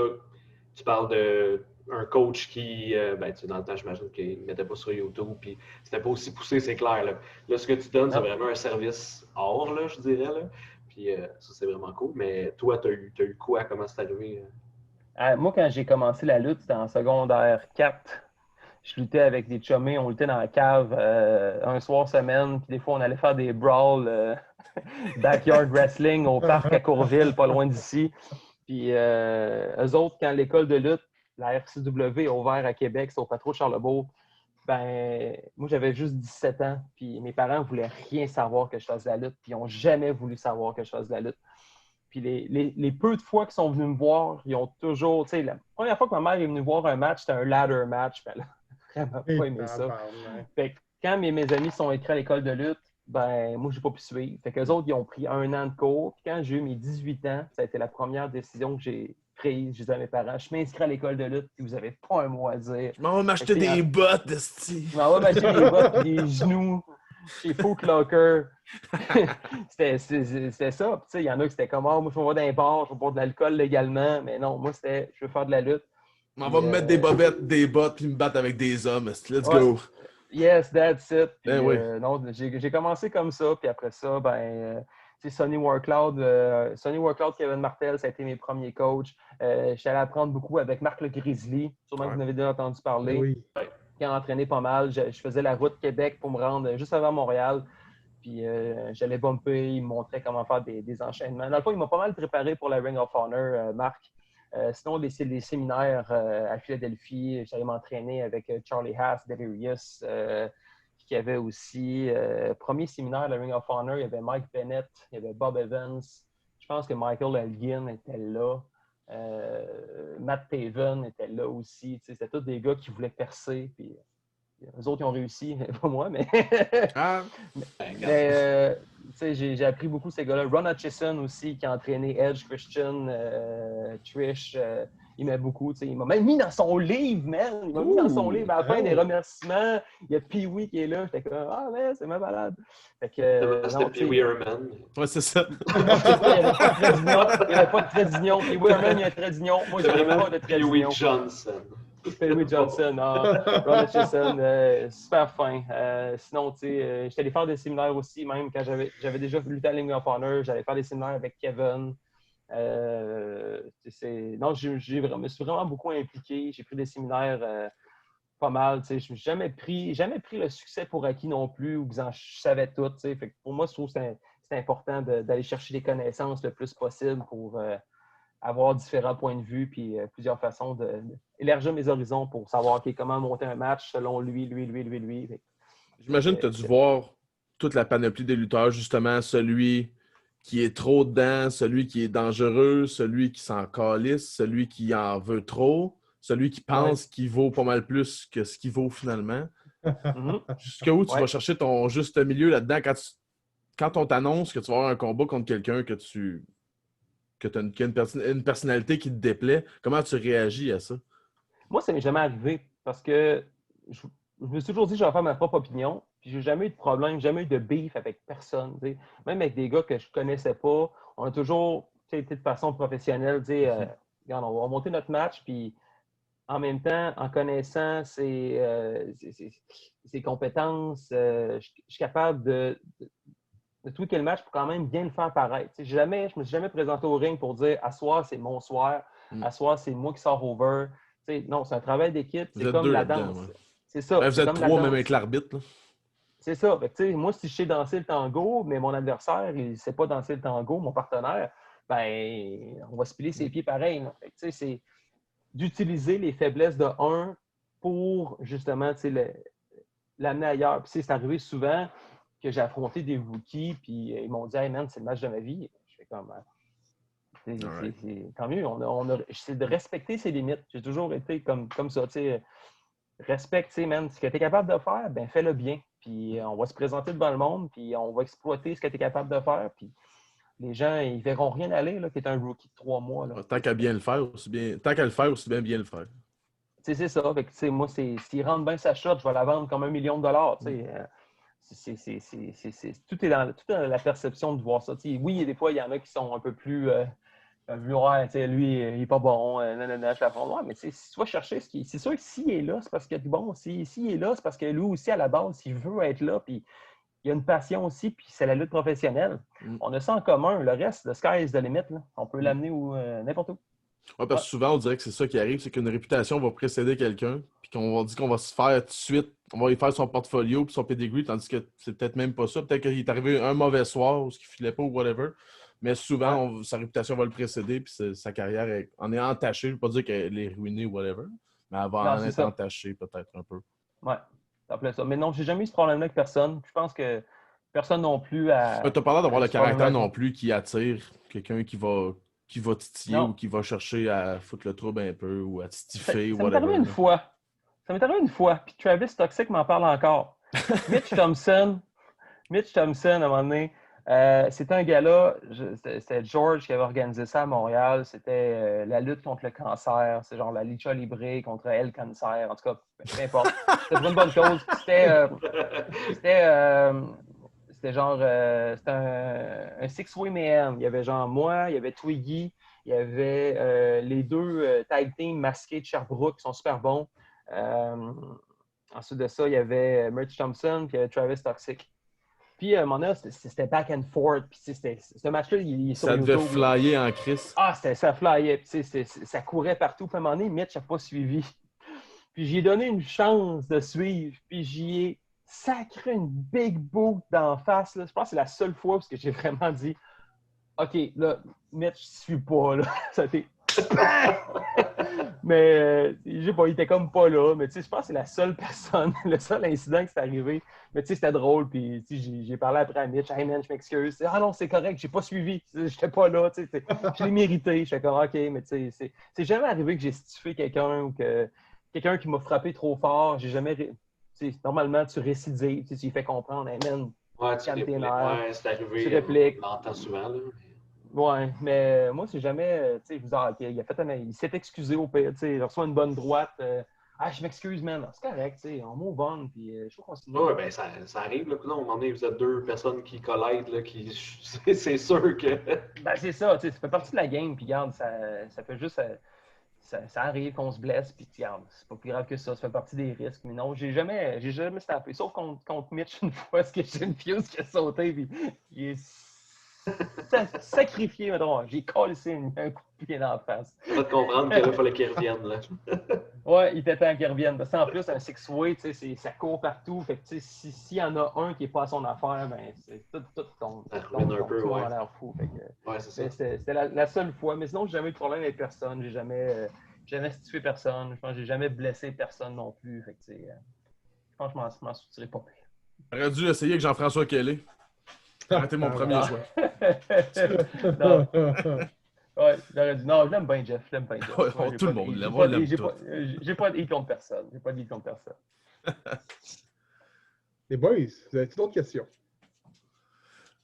Tu parles d'un coach qui, ben, tu sais, dans le temps, j'imagine qu'il ne mettait pas sur YouTube, puis c'était pas aussi poussé, c'est clair. Là, ce que tu donnes, c'est vraiment un service hors, là, je dirais. Là. Puis ça, c'est vraiment cool. Mais toi, t'as eu quoi? Comment c'est arrivé? Moi, quand j'ai commencé la lutte, c'était en secondaire 4. Je luttais avec des chummés, on luttait dans la cave un soir semaine, puis des fois on allait faire des brawls backyard wrestling au parc à Courville, pas loin d'ici. Puis eux autres, quand l'école de lutte, la RCW a ouvert à Québec, c'est au Patro Charlebourg, ben moi j'avais juste 17 ans, puis mes parents ne voulaient rien savoir que je fasse de la lutte, puis ils n'ont jamais voulu savoir que je fasse de la lutte. Puis les peu de fois qu'ils sont venus me voir, ils ont toujours, tu sais, la première fois que ma mère est venue voir un match, c'était un ladder match, ben là, vraiment pas aimé ça. Fait que quand mes amis sont écrits à l'école de lutte, ben moi, j'ai pas pu suivre. Fait qu'eux autres, ils ont pris 1 an de cours. Puis quand j'ai eu mes 18 ans, ça a été la première décision que j'ai prise. Je disais à mes parents, je m'inscris à l'école de lutte, puis vous avez pas un mot à dire. Je m'en vais m'acheter des bottes, esti. Je m'en vais m'acheter des bottes et des genoux chez Foot Locker. C'était ça. Puis, il y en a qui c'était comme, moi, je vais voir dans les bars, je vais boire de l'alcool légalement. Mais non, moi, c'était, je veux faire de la lutte. On va me mettre des bobettes, des bottes, puis me battre avec des hommes. Let's go. Yes, that's it. Puis, oui. non, j'ai commencé comme ça. Puis après ça, Sonny Warcloud, Kevin Martel, ça a été mes premiers coachs. Je suis allé apprendre beaucoup avec Marc Le Grizzly. Sûrement que vous en avez déjà entendu parler. Oui. Qui a entraîné pas mal. Je faisais la route Québec pour me rendre juste avant Montréal. Puis j'allais bumper, il me montrait comment faire des enchaînements. Dans le fond, il m'a pas mal préparé pour la Ring of Honor, Marc. Sinon, les séminaires à Philadelphie, j'allais m'entraîner avec Charlie Haas, Delirious, qui avait aussi, premier séminaire de la Ring of Honor, il y avait Mike Bennett, il y avait Bob Evans. Je pense que Michael Elgin était là. Matt Taven était là aussi. C'était tous des gars qui voulaient percer. Puis, eux autres, ils ont réussi, pas moi, mais. J'ai appris beaucoup ces gars-là. Ron Hutchison aussi, qui a entraîné Edge, Christian, Trish. Il m'a beaucoup. Il m'a même mis dans son livre, man. Il m'a mis dans son livre. À la fin des remerciements, il y a Pee-Wee qui est là. J'étais comme, man, c'est ma balade. C'était Pee-Wee Herman. Ouais, c'est ça. Il n'y avait pas de trait d'union. Pee-Wee Herman, il y a un trait d'union. Moi, j'avais pas de trait d'union. Pee-Wee Johnson. Pee-Wee Johnson, Ron Hutchison, super fin. Sinon, j'étais allé faire des séminaires aussi, même quand j'avais déjà lutté à Ring of Honor, j'allais faire des séminaires avec Kevin. Non, je me suis vraiment beaucoup impliqué. J'ai pris des séminaires pas mal. Je n'ai jamais pris le succès pour acquis non plus, ou je savais tout. Fait que pour moi, je trouve que c'est important d'aller chercher des connaissances le plus possible pour avoir différents points de vue puis plusieurs façons d'élargir mes horizons pour savoir comment monter un match selon lui. J'imagine que tu as dû voir toute la panoplie des lutteurs, justement, celui qui est trop dedans, celui qui est dangereux, celui qui s'en calisse, celui qui en veut trop, celui qui pense qu'il vaut pas mal plus que ce qu'il vaut finalement. Mhm. Jusqu'où tu Ouais. vas chercher ton juste milieu là-dedans quand on t'annonce que tu vas avoir un combat contre quelqu'un que tu qui a une personnalité qui te déplaît, comment tu réagis à ça? Moi, ça m'est jamais arrivé parce que je, je me suis toujours dit que j'allais faire ma propre opinion. Puis j'ai jamais eu de problème, jamais eu de beef avec personne. Tu sais. Même avec des gars que je connaissais pas, on a toujours été de façon professionnelle. Regarde, on va monter notre match, puis en même temps, en connaissant ses compétences, je suis capable de tweaker le match pour quand même bien le faire paraître. Je me suis jamais présenté au ring pour dire « à soir, c'est mon soir, à soir, c'est moi qui sors over ». Non, c'est un travail d'équipe, Vous c'est êtes comme deux la là-dedans, danse. ouais. C'est ça. Ben, vous C'est êtes comme la trois, même danse. avec l'arbitre. Là. C'est ça. Fait que, moi, si je sais danser le tango, mais mon adversaire, il ne sait pas danser le tango, mon partenaire, ben, on va se piler ses pieds pareil. Là. Fait que, c'est d'utiliser les faiblesses de un pour justement l'amener ailleurs. Puis, c'est arrivé souvent que j'ai affronté des rookies, puis ils m'ont dit « Hey man, c'est le match de ma vie. » Je fais comme tant mieux. C'est de respecter ses limites. J'ai toujours été comme ça. Respecte, man. Ce que tu es capable de faire, ben fais-le bien. Puis on va se présenter devant le monde, puis on va exploiter ce que tu es capable de faire. Puis les gens, ils verront rien aller, là, qui est un rookie de 3 mois. Là. Tant qu'à bien le faire, tant qu'à le faire, aussi bien le faire. C'est ça. Fait que, moi, s'il rentre bien sa shot, je vais la vendre comme $1 million. Tout est dans la perception de voir ça. Oui, des fois, il y en a qui sont un peu plus. Lui, il n'est pas bon, je la fond. Ouais, mais si tu vas chercher c'est sûr que s'il est là, c'est parce qu'il est bon. S'il est là, c'est parce que lui aussi, à la base, il veut être là, puis il a une passion aussi, puis c'est la lutte professionnelle. On a ça en commun. Le reste, le sky is the limit. Là. On peut l'amener n'importe où. Ouais, parce que souvent, on dirait que c'est ça qui arrive, c'est qu'une réputation va précéder quelqu'un, puis qu'on va dire qu'on va se faire tout de suite, on va lui faire son portfolio puis son pedigree, tandis que c'est peut-être même pas ça. Peut-être qu'il est arrivé un mauvais soir ou ce qu'il filait pas ou whatever. Mais souvent, sa réputation va le précéder, puis sa carrière en est entachée. Je ne veux pas dire qu'elle est ruinée ou whatever, mais elle va en être entachée peut-être un peu. Ouais, ça plaît ça. Mais non, j'ai jamais eu ce problème-là avec personne. Je pense que personne non plus a. Tu n'as pas l'air d'avoir le caractère non plus qui attire quelqu'un qui va titiller ou qui va chercher à foutre le trouble un peu ou à stiffer ou whatever. Ça m'est arrivé une fois. Ça m'est arrivé une fois. Puis Travis Toxic m'en parle encore. Mitch Thompson, à un moment donné, c'était un gars-là, c'était George qui avait organisé ça à Montréal. C'était la lutte contre le cancer. C'est genre la lucha libre contre El Cancer. En tout cas, peu importe. C'était pour une bonne cause. C'était genre c'était un six-way mayhem. Il y avait genre moi, il y avait Twiggy, il y avait les deux tag team masqués de Sherbrooke qui sont super bons. Ensuite de ça, il y avait Mitch Thompson puis il y avait Travis Toxic. Puis à un moment donné, c'était back and forth. Puis ce match-là, il est sur ça YouTube. devait flyer en crise. Ah, ça flyait. Puis ça courait partout. Puis à un moment donné, Mitch n'a pas suivi. Puis j'y ai donné une chance de suivre. Puis j'y ai sacré une big boot d'en face. Là. Je pense que c'est la seule fois parce que j'ai vraiment dit OK, là, Mitch, je suis pas là. Ça a été. Mais je sais pas, il était comme pas là. Mais tu sais, je pense que c'est la seule personne, le seul incident qui s'est arrivé. Mais tu sais, c'était drôle. Puis j'ai parlé après à Mitch. Hey man, je m'excuse. Ah non, c'est correct, j'ai pas suivi. J'étais pas là. Je l'ai mérité. J'étais comme OK, mais tu sais, c'est jamais arrivé que j'ai stiffé quelqu'un ou que quelqu'un qui m'a frappé trop fort. J'ai jamais. Normalement, tu récidives. Tu lui fais comprendre. Hey man, c'est arrivé. répliques. On l'entend souvent. Là. Ouais, mais moi, c'est jamais. Tu sais, il s'est excusé au pire. Tu sais, il reçoit une bonne droite. Je m'excuse, man. C'est correct, tu sais, on move on. Puis je trouve qu'on continue. Ouais, ben ça arrive. Là, à un moment donné, vous êtes deux personnes qui collident. Là, c'est sûr que. Ben, c'est ça. Tu sais, ça fait partie de la game. Puis, regarde, ça fait juste. Ça arrive qu'on se blesse. Puis, regarde, c'est pas plus grave que ça. Ça fait partie des risques. Mais non, j'ai jamais staffé. Sauf contre Mitch une fois, parce que j'ai une fuse qui a sauté. Puis, il est sacrifié, mettons. J'ai collé un coup de pied dans la face. Tu vas te comprendre qu'il fallait qu'il revienne. Là. Ouais, il était temps qu'il revienne. Parce qu'en plus, un six-way, ça court partout. Fait que s'il y en a un qui n'est pas à son affaire, ben c'est tout tombe. Ça ruine un peu, ouais. L'air fou. Fait que, ouais, c'est ça. C'était la seule fois. Mais sinon, j'ai jamais eu de problème avec personne. J'ai jamais stiffé personne. Je pense que j'ai jamais blessé personne non plus. Fait que, je pense que je m'en soutirais pas pire. J'aurais dû essayer avec Jean-François Kelly. Arrêtez mon premier choix. Non, ouais, j'aurais dit non, je l'aime bien, Jeff. Je l'aime bien, Jeff. Ouais, Moi, j'ai tout pas le monde de- l'aime, j'ai on pas- l'aime j'ai tout. pas- J'ai pas de hate contre personne. J'ai pas de hate contre personne. Les boys, vous avez d'autres questions?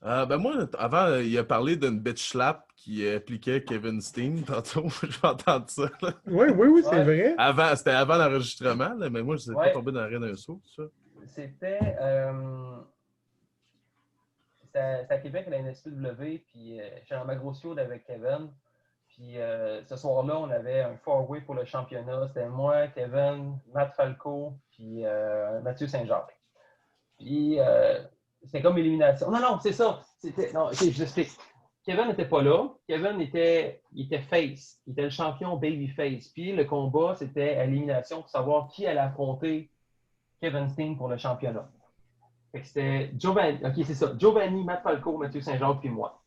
Ben moi, avant, il a parlé d'une bitch slap qui impliquait Kevin Steen. Tantôt, je vais entendre ça. Là. Oui, c'est Ouais. vrai. C'était avant l'enregistrement, là, mais moi, je ne sais pas Ouais. tombé dans rien d'un saut, ça. C'était à Québec à la NSPW, puis j'étais en ma grosse field avec Kevin. Puis ce soir-là, on avait un four-way pour le championnat. C'était moi, Kevin, Matt Falco, puis Mathieu Saint-Jacques. Puis c'était comme élimination. Non, c'est ça. Non, je sais. Kevin n'était pas là. Kevin il était face. Il était le champion babyface. Puis le combat, c'était à élimination pour savoir qui allait affronter Kevin Steen pour le championnat. Fait que c'était Giovanni, ok, c'est ça. Giovanni, Matt Falco, Mathieu Saint-Jacques, puis moi.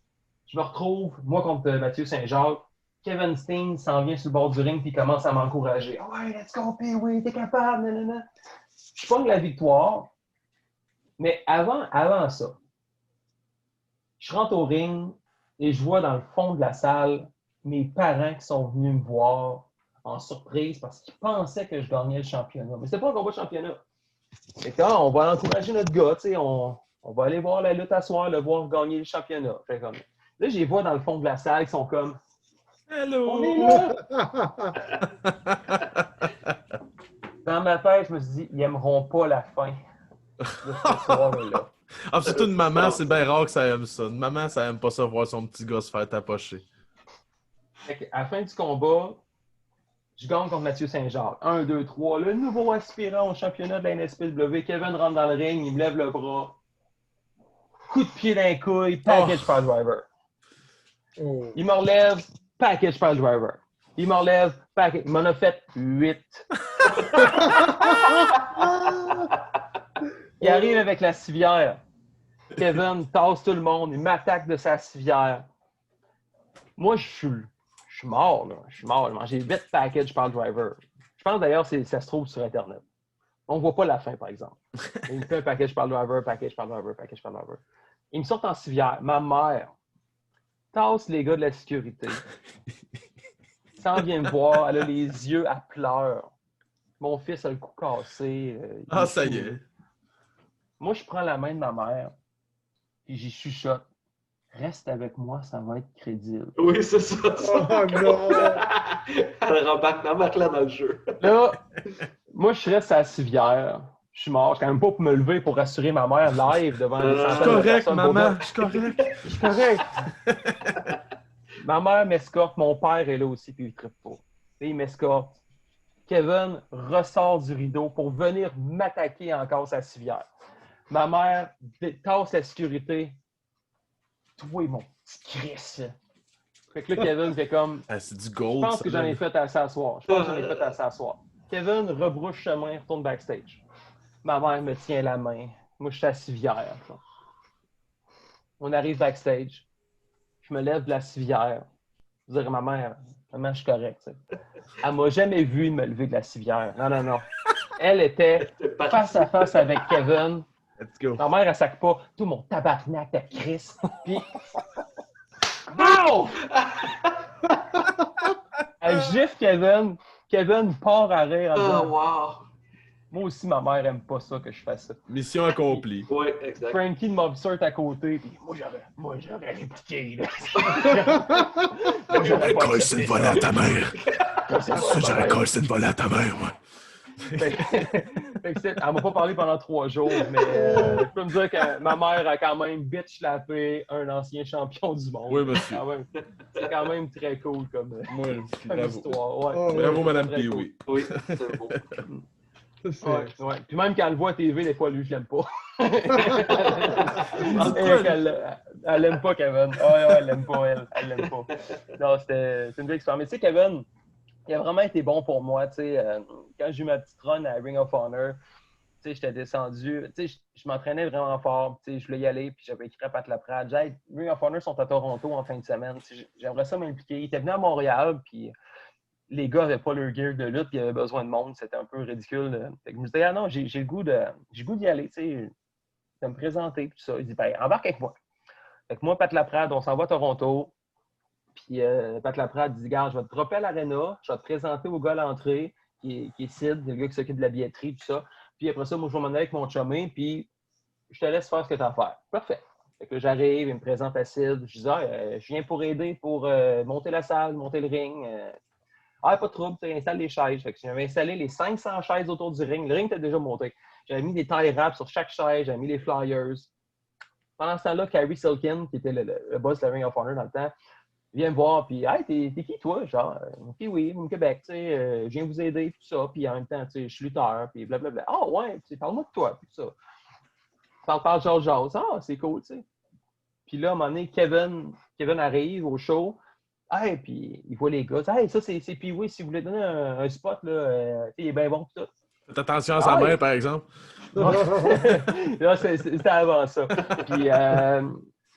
Je me retrouve, moi contre Mathieu Saint-Jacques. Kevin Steen s'en vient sur le bord du ring puis il commence à m'encourager. Ah ouais, let's go, oui, t'es capable, nanana. Je pogne la victoire. Mais avant ça, je rentre au ring et je vois dans le fond de la salle mes parents qui sont venus me voir en surprise parce qu'ils pensaient que je gagnais le championnat. Mais c'était pas un combat de championnat. Et quand on va encourager notre gars, tu sais, on va aller voir la lutte à soir, le voir gagner le championnat. Fait comme, là, je les vois dans le fond de la salle qui sont comme Hello! on est là! Dans ma tête, je me suis dit, ils n'aimeront pas la fin de ce soir-là. Ah, surtout une maman, c'est bien rare que ça aime ça. Une maman, ça aime pas ça voir son petit gars se faire tapocher. À la fin du combat, je gagne contre Mathieu Saint-Jacques. 1, 2, 3. Le nouveau aspirant au championnat de la NSPW. Kevin rentre dans le ring, il me lève le bras. Coup de pied d'un couille, package par driver. Oh. Il me relève, package par driver. Il me relève, package. Il m'en a fait 8. Il arrive avec la civière. Kevin tasse tout le monde. Il m'attaque de sa civière. Moi, je suis mort, là. Je suis mort. J'ai mangé 8 packages par driver. Je pense d'ailleurs que ça se trouve sur Internet. On ne voit pas la fin, par exemple. Il me fait un package par driver, package par driver, package par driver. Ils me sortent en civière. Ma mère tasse les gars de la sécurité. S'en vient me voir. Elle a les yeux à pleurs. Mon fils a le cou cassé. Ah, ça y est. Moi, je prends la main de ma mère et j'y chuchote. Reste avec moi, ça va être crédible. Oui, c'est ça. Oh non! Elle rembarque là dans le jeu. Là, moi, je reste à la civière. Je suis mort. Je suis quand même pas pour me lever pour rassurer ma mère live devant des Je suis centaines de correct, personnes. maman, je suis correct. Je suis correct. Ma mère m'escorte. Mon père est là aussi, puis il ne trippe pas. Et il m'escorte. Kevin ressort du rideau pour venir m'attaquer encore sa civière. Ma mère tasse la sécurité. Toi, mon petit Chris. Fait que là, Kevin fait comme. Ah, c'est du Je gold. pense ça, que j'en ai là. fait à s'asseoir. Kevin rebrouche chemin, retourne backstage. Ma mère me tient la main. Moi, je suis à civière. On arrive backstage. Je me lève de la civière. Je dirais, maman, je suis correct. T'sais. Elle m'a jamais vu me lever de la civière. Non. Elle était face à face avec Kevin. Let's go. Ma mère, elle sac pas. Tout mon tabarnak de Chris. Puis. Wow! Elle gifle Kevin. Kevin part à rire en Oh, disant wow. moi aussi, ma mère aime pas ça que je fasse ça. Mission accomplie. Oui, exact. Frankie de Mobster est à côté. Puis moi, j'aurais répliqué. Là. Moi, j'aurais pas accepté ça. à ta mère. J'aurais collé une volée à ta mère, moi. Fait que elle m'a pas parlé pendant 3 jours, mais je peux me dire que ma mère a quand même bitch slappé un ancien champion du monde. Oui, monsieur. C'est quand même très cool comme Bravo. histoire. Ouais. Oh, Bravo, Madame Très cool. Pee-Wee. Oui, c'est beau. Ouais. Puis même quand elle le voit à TV, des fois, lui, je l'aime pas. Elle l'aime pas, Kevin. Ouais, elle l'aime pas, elle. Elle l'aime pas. Non, c'est une belle expérience. Mais tu sais, Kevin, il a vraiment été bon pour moi. Tu sais, quand j'ai eu ma petite run à Ring of Honor, tu sais, j'étais descendu. Tu sais, je m'entraînais vraiment fort. Tu sais, je voulais y aller, puis j'avais écrit à Pat Laprade. J'ai Ring of Honor sont à Toronto en fin de semaine. Tu sais, j'aimerais ça m'impliquer. Il était venu à Montréal, puis les gars n'avaient pas leur gear de lutte, puis ils avaient besoin de monde. C'était un peu ridicule. Fait que je me disais, ah non, j'ai le goût d'y aller, tu sais, de me présenter, tout ça. Il dit, ben, embarque avec moi. Fait que moi, Pat Laprade, on s'en va à Toronto. Puis Pat Laprade dit, regarde, je vais te dropper à l'aréna, je vais te présenter au gars à l'entrée, qui est Sid, le gars qui s'occupe de la billetterie, tout ça. Puis après ça, moi, je vais m'en aller avec mon chumé, puis je te laisse faire ce que tu as à faire. Parfait. Fait que là, j'arrive, il me présente à Sid. Je dis, je viens pour aider, pour monter la salle, monter le ring. Pas de trouble, tu installes les chaises. Fait que j'avais installé les 500 chaises autour du ring. Le ring était déjà monté. J'avais mis des tie wraps sur chaque chaise, j'avais mis les flyers. Pendant ce temps-là, Carrie Silkin, qui était le boss de la Ring of Honor dans le temps, vient me voir, puis, hey, t'es qui, toi? Genre, oui, au Québec, tu sais, je viens vous aider, tout ça, puis en même temps, tu sais, je suis lutteur, puis blablabla. Ah, ouais, parle-moi de toi, puis tout ça. Parle, jase. Ah, c'est cool, tu sais. Puis là, à un moment donné, Kevin arrive au show, hey, puis il voit les gars, hey, ça, c'est Pee-Wee, si vous voulez donner un spot, là, il est bien bon, tout. Faites attention à sa mère, par exemple. Là, c'était avant ça. Puis là,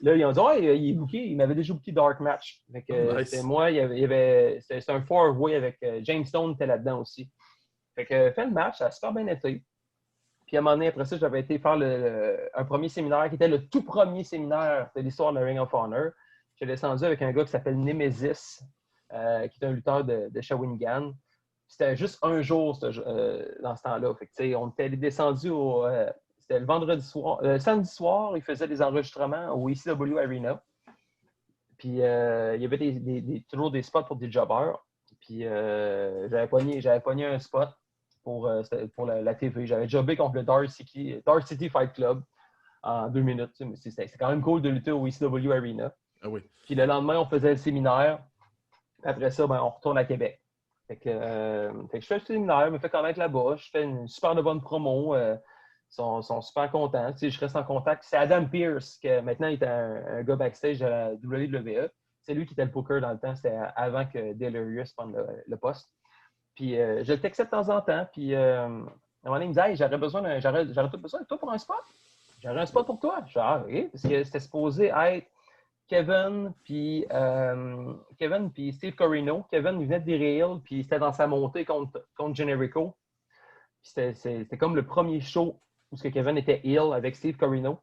ils ont dit, il est booké. Il m'avait déjà booké Dark Match. Fait que, Nice. c'était moi, c'était un four-way avec James Stone était là-dedans aussi. Fait que fait le match, ça a super bien été. Puis à un moment donné, après ça, j'avais été faire un premier séminaire qui était le tout premier séminaire de l'histoire de la Ring of Honor. J'ai descendu avec un gars qui s'appelle Nemesis, qui est un lutteur de Shawinigan. C'était juste un jour dans ce temps-là. Fait que, on était descendu c'était le vendredi soir. Samedi soir, il faisait des enregistrements au ECW Arena. Puis il y avait toujours des spots pour des jobbers. Puis j'avais pogné un spot pour la TV. J'avais jobbé contre le Dark City Fight Club en 2 minutes. Mais c'est quand même cool de lutter au ECW Arena. Ah oui. Puis le lendemain, on faisait le séminaire. Après ça, on retourne à Québec. Fait que je fais le séminaire, je me fais connaître là-bas. Je fais une super de bonne promo. Ils sont super contents. Tu sais, je reste en contact. C'est Adam Pearce, qui maintenant il est un gars backstage à la WWE. C'est lui qui était le booker dans le temps. C'était avant que Delirious prenne le poste. Puis je le texte de temps en temps. Puis à un moment donné, il me dit, hey, j'aurais tout besoin de toi pour un spot. J'aurais un spot pour toi. Je dis, OK. Parce que c'était supposé être Kevin puis Steve Corino. Kevin, il venait de Derail, puis c'était dans sa montée contre Generico. C'était comme le premier show où Kevin était heel avec Steve Corino.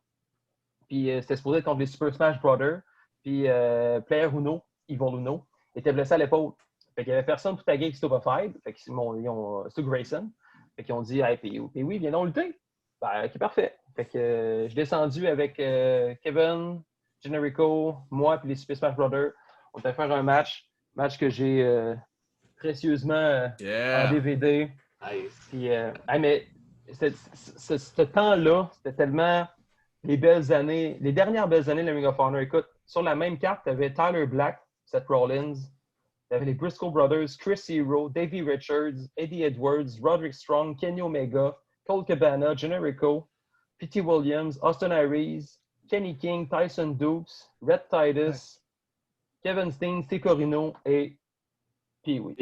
Puis c'était supposé être contre les Super Smash Brothers. Puis Player Uno, Evil Uno, était blessé à l'épaule. Fait qu'il n'y avait personne pour taguer avec Stupefied. Fait qu'ils ont Stu Grayson. Fait qu'ils ont dit, hey, puis oui, viens donc lutter. Ben, ok, parfait. Fait que je suis descendu avec Kevin, Generico, moi et les Super Smash Brothers. On était faire un match que j'ai précieusement en DVD. Nice. Puis, mais ce temps-là, c'était tellement les belles années, les dernières belles années de la Ring of Honor. Écoute, sur la même carte, tu avais Tyler Black, Seth Rollins, tu avais les Briscoe Brothers, Chris Hero, Davey Richards, Eddie Edwards, Roderick Strong, Kenny Omega, Colt Cabana, Generico, P.T. Williams, Austin Aries, Kenny King, Tyson Dukes, Red Titus, Kevin Steen, Steve Corino et Pee-Wee.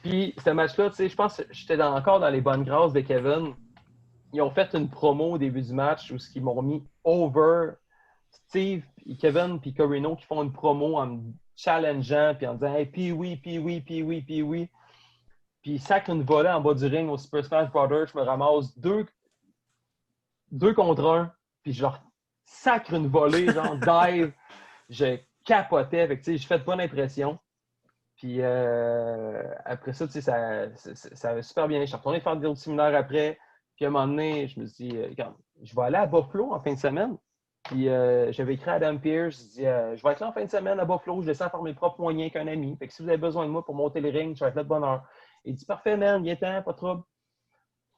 Puis ce match-là, tu sais, je pense que j'étais encore dans les bonnes grâces de Kevin. Ils ont fait une promo au début du match où ils m'ont mis over. Steve, Kevin et Corino qui font une promo en me challengeant puis en disant hey, Pee-Wee. Puis ils sacrent une volée en bas du ring au Super Smash Brothers. Je me ramasse deux contre un. Puis je leur sacre une volée, genre dive. Je capotais. Fait que, tu sais, j'ai fait bonne impression. Puis après ça, tu sais, ça avait super bien. Je suis retourné faire des autres séminaires après. Puis à un moment donné, je me suis dit, je vais aller à Buffalo en fin de semaine. Puis j'avais écrit à Adam Pearce, je dis, je vais être là en fin de semaine à Buffalo, je descends par mes propres moyens qu'un ami. Fait que si vous avez besoin de moi pour monter le ring, je vais être là de bonne heure. Il dit, parfait, man, viens-t'en, pas de trouble.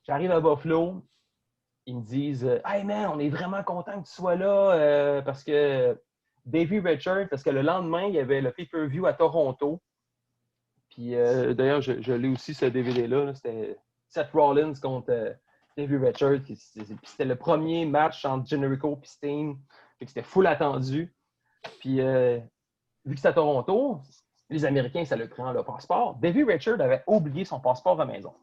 J'arrive à Buffalo. Ils me disent, hey, man, on est vraiment content que tu sois là parce que Davey Richards, parce que le lendemain, il y avait le pay-per-view à Toronto. Puis d'ailleurs, je l'ai aussi, ce DVD-là. Là. C'était Seth Rollins contre Davey Richards. C'était le premier match entre Generico et Steen. C'était full attendu. Puis vu que c'était à Toronto, les Américains, ça le prend leur passeport. Davey Richards avait oublié son passeport à la maison.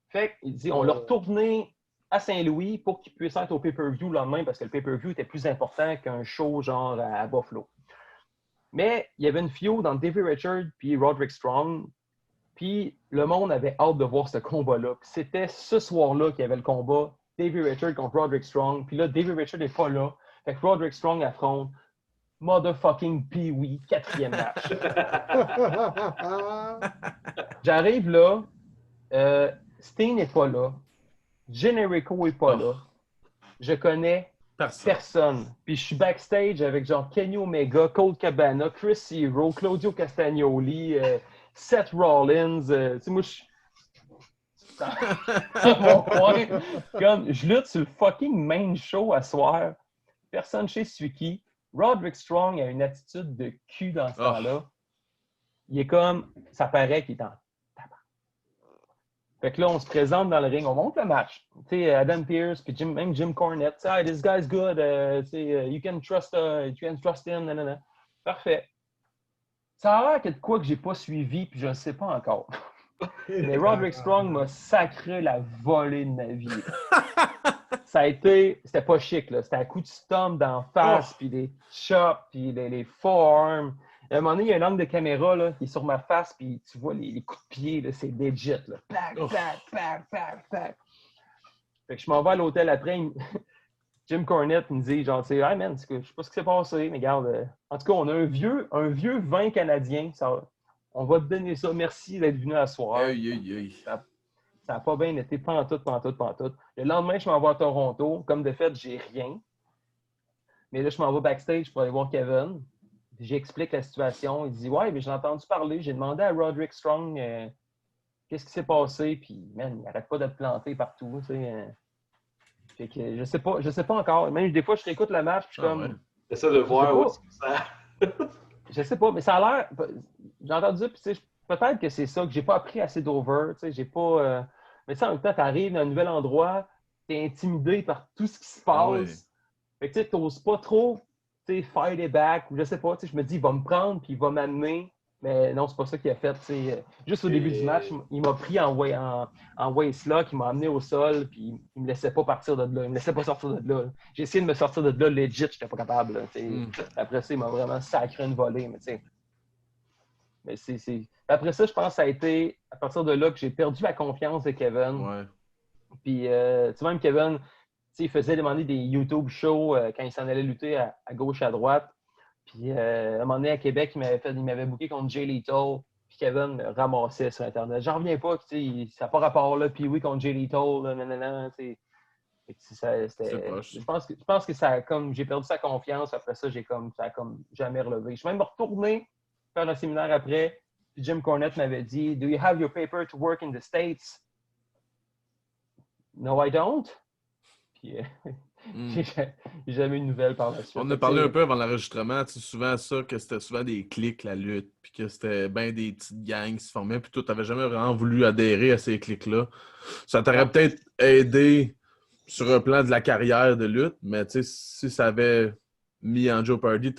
Fait qu'il dit, on l'a retourné à Saint-Louis pour qu'il puisse être au pay-per-view le lendemain parce que le pay-per-view était plus important qu'un show genre à Buffalo. Mais il y avait une feud entre Davey Richards et Roderick Strong. Puis le monde avait hâte de voir ce combat-là. Puis c'était ce soir-là qu'il y avait le combat Davey Richards contre Roderick Strong. Puis là, Davey Richards n'est pas là. Fait que Roderick Strong affronte motherfucking Pee-Wee, 4e match. J'arrive là, Sting n'est pas là, Generico n'est pas là, je connais personne. Puis je suis backstage avec genre Kenny Omega, Colt Cabana, Chris Hero, Claudio Castagnoli, Seth Rollins. Tu sais, moi, je suis dans mon coin. Comme, je lutte sur le fucking main show à soir. Personne chez qui. Roderick Strong a une attitude de cul dans ce temps-là. Il est comme, ça paraît qu'il est en tabac. Fait que là, on se présente dans le ring, on monte le match. Tu sais, Adam Pearce, puis même Jim Cornette. Hey, this guy's good. You can trust him. Nanana. Parfait. Ça a l'air que de quoi que j'ai pas suivi, puis je ne sais pas encore. Mais Roderick Strong m'a sacré la volée de ma vie. C'était pas chic, là. C'était un coup de stomp d'en face, puis des chops, puis les forearms. À un moment donné, il y a un angle de caméra là, qui est sur ma face, puis tu vois les coups de pied, là, c'est legit. Là. Pac, pac, pac, pac, pac. Fait que je m'en vais à l'hôtel après. Jim Cornette me dit, genre, tu sais, hey man, je sais pas ce qui s'est passé, mais regarde. En tout cas, on a un vieux vin canadien. On va te donner ça. Merci d'être venu à soir. Ça n'a pas bien été pantoute. Le lendemain, je m'en vais à Toronto. Comme de fait, j'ai rien. Mais là, je m'en vais backstage pour aller voir Kevin. J'explique la situation. Il dit, ouais, mais j'ai entendu parler. J'ai demandé à Roderick Strong qu'est-ce qui s'est passé. Puis, man, il n'arrête pas de te planter partout. Tu sais, fait que je sais pas encore. Même des fois, je réécoute le match. Puis je suis comme. Ouais. J'essaie de voir où est-ce que ça. Je sais pas, mais ça a l'air. J'ai entendu, puis tu sais, peut-être que c'est ça, que j'ai pas appris assez d'over. Tu sais, j'ai pas. Mais tu sais, en même temps, t'arrives dans un nouvel endroit, t'es intimidé par tout ce qui se passe. Ouais. Fait que tu sais, t'oses pas trop, tu sais, fight it back, ou je sais pas, tu sais, je me dis, il va me prendre, puis il va m'amener. Mais non, c'est pas ça qu'il a fait. Tu sais. Juste au début du match, il m'a pris en waistlock, il m'a amené au sol, puis il me laissait pas partir de là. Il me laissait pas sortir de là. J'ai essayé de me sortir de là legit, j'étais pas capable. Là, Après ça, il m'a vraiment sacré une volée. Mais tu sais. Mais après ça, je pense que ça a été à partir de là que j'ai perdu la confiance de Kevin. Ouais. Puis, tu sais, même Kevin, il faisait demander des YouTube shows quand il s'en allait lutter à gauche, à droite. Puis, à un moment donné, à Québec, il m'avait booké contre Jay Lethal. Puis Kevin me ramassait sur Internet. J'en reviens pas, ça n'a pas rapport là. Puis oui, contre Jay Lethal, nanana, je pense que ça a comme j'ai perdu sa confiance. Après ça, ça a comme jamais relevé. Je suis même retourné faire un séminaire après. Puis Jim Cornette m'avait dit, Do you have your paper to work in the States? No, I don't. Puis j'ai jamais eu de nouvelles par la suite. On a parlé un peu avant l'enregistrement, tu sais, souvent ça, que c'était souvent des clics, la lutte, puis que c'était bien des petites gangs qui se formaient, puis toi, t'avais jamais vraiment voulu adhérer à ces clics-là. Ça t'aurait peut-être aidé sur un plan de la carrière de lutte, mais tu sais, si ça avait mis en jeopardy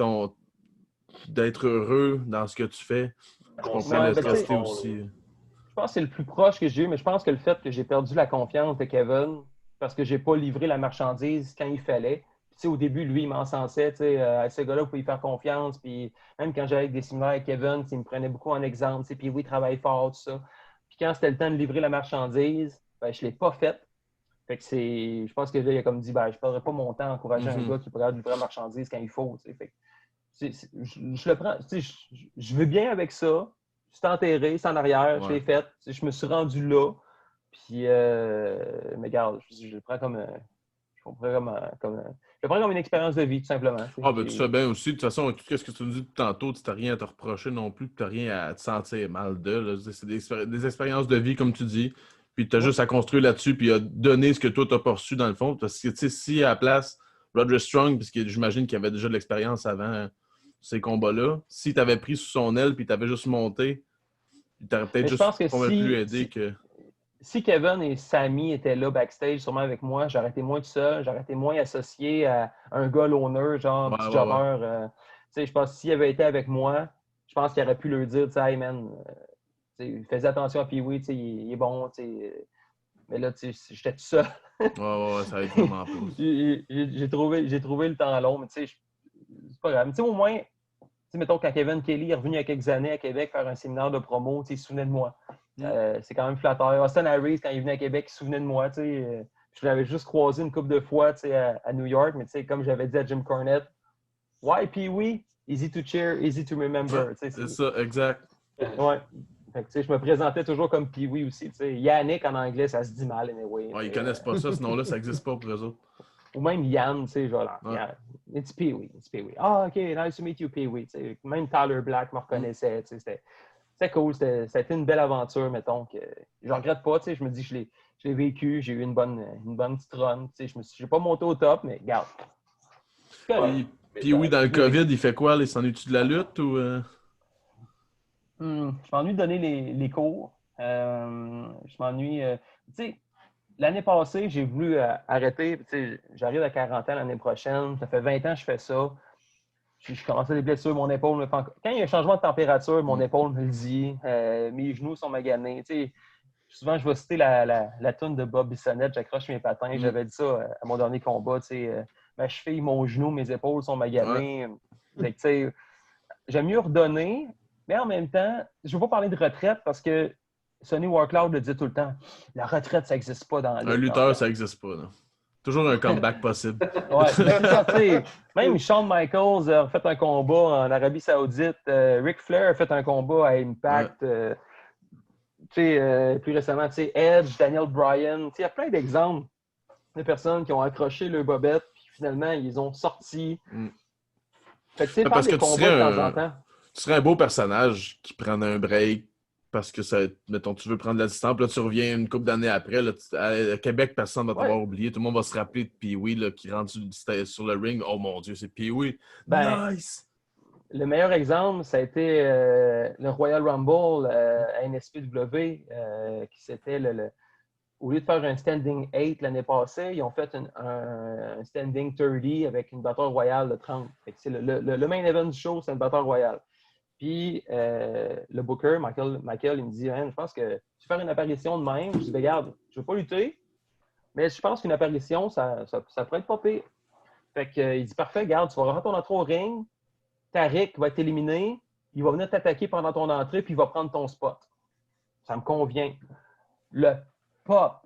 d'être heureux dans ce que tu fais, je comprends le rester aussi. Je pense que c'est le plus proche que j'ai eu, mais je pense que le fait que j'ai perdu la confiance de Kevin, parce que j'ai pas livré la marchandise quand il fallait. Puis, au début, lui, il m'encensait. À ce gars-là, vous pouvez y faire confiance. Puis même quand j'allais avec des séminaires avec Kevin, il me prenait beaucoup en exemple. Puis oui, il travaille fort, tout ça. Puis quand c'était le temps de livrer la marchandise, ben, je ne l'ai pas faite. Fait que je pense que là, il a comme dit, ben, je ne perdrai pas mon temps à encourager un gars qui pourrait livrer la marchandise quand il faut. Fait que, je le prends. Je veux bien avec ça. Je suis enterré, c'est en arrière, je l'ai fait. Je me suis rendu là. Puis, mais regarde, je le prends comme une expérience de vie, tout simplement. Ben, tu fais bien aussi. De toute façon, tout ce que tu nous dis tantôt, tu n'as rien à te reprocher non plus, tu n'as rien à te sentir mal de. C'est des expériences de vie, comme tu dis. Puis, tu as juste à construire là-dessus, puis à donner ce que toi, tu n'as pas reçu dans le fond. Parce que, tu sais, si à la place, Roderick Strong, parce que j'imagine qu'il avait déjà de l'expérience avant ces combats-là, si tu avais pris sous son aile, puis tu avais juste monté, tu aurais peut-être juste plus aidé que. Si Kevin et Sami étaient là backstage, sûrement avec moi, j'aurais été moins tout seul, j'aurais été moins associé à un gars loner, genre petit jobber. Je pense que s'il avait été avec moi, je pense qu'il aurait pu leur dire, hey man, fais attention à Pee-Wee, il est bon. Mais là, j'étais tout seul. Ça va être vraiment pas. J'ai trouvé le temps long, mais c'est pas grave. Au moins, mettons, quand Kevin Kelly est revenu il y a quelques années à Québec faire un séminaire de promo, il se souvenait de moi. C'est quand même flatteur. Austin Harris, quand il venait à Québec, il se souvenait de moi. Je l'avais juste croisé une couple de fois à New York, mais comme j'avais dit à Jim Cornette, why Pee-wee? Easy to cheer, easy to remember. Ouais, c'est ça, exact. Ouais. Fait que, je me présentais toujours comme Pee-wee aussi. Yannick en anglais, ça se dit mal, anyway. Ouais, ils connaissent pas ça, ce nom-là, ça n'existe pas pour eux autres. Ou même Yann, genre, Ouais. it's Pee-wee, it's Pee-wee. Ah, OK, nice to meet you, Pee-wee. Même Tyler Black me reconnaissait. C'était cool, ça a été une belle aventure, mettons. Que je regrette pas, je me dis que je l'ai vécu, j'ai eu une bonne petite run. Je n'ai pas monté au top, mais regarde. Puis oui, dans le COVID, il fait quoi? Il s'ennuie-tu de la lutte ou... Je m'ennuie de donner les cours. Je m'ennuie... l'année passée, j'ai voulu arrêter. J'arrive à 40 ans l'année prochaine. Ça fait 20 ans que je fais ça. Je commence à des blessures, mon épaule me fait encore... Quand il y a un changement de température, mon épaule me le dit. Mes genoux sont maganés. Souvent, je vais citer la toune de Bob Bissonnette, j'accroche mes patins. J'avais dit ça à mon dernier combat. Ma cheville, mon genou, mes épaules sont maganées. Ouais. J'aime mieux redonner, mais en même temps, je ne veux pas parler de retraite parce que Sonny Warcloud le dit tout le temps. La retraite, ça n'existe pas dans un lutteur, ça n'existe pas. Là. Toujours un comeback possible. Ouais, ça, même Shawn Michaels a fait un combat en Arabie Saoudite. Ric Flair a fait un combat à Impact. Plus récemment, Edge, Daniel Bryan. Il y a plein d'exemples de personnes qui ont accroché le bobette puis finalement, ils ont sorti. Fait que, parce que tu serais un beau personnage qui prendrait un break parce que, mettons, tu veux prendre la distance, puis là, tu reviens une couple d'années après. Là, à Québec, personne ne va t'avoir oublié. Tout le monde va se rappeler de Pee-wee qui rentre sur le ring. Oh mon Dieu, c'est Pee-wee. Nice! Le meilleur exemple, ça a été le Royal Rumble à NSPW, qui c'était au lieu de faire un standing 8 l'année passée, ils ont fait un standing 30 avec une bataille royale de 30. C'est le main event du show, c'est une bataille royale. Puis le booker, Michael, il me dit, je pense que tu veux faire une apparition de même. Je dis, regarde, je ne veux pas lutter, mais je pense qu'une apparition, ça pourrait être pas pire. Fait qu'il dit, parfait, regarde, tu vas retourner au ring. Tariq va être éliminé, il va venir t'attaquer pendant ton entrée, puis il va prendre ton spot. Ça me convient. Le pop.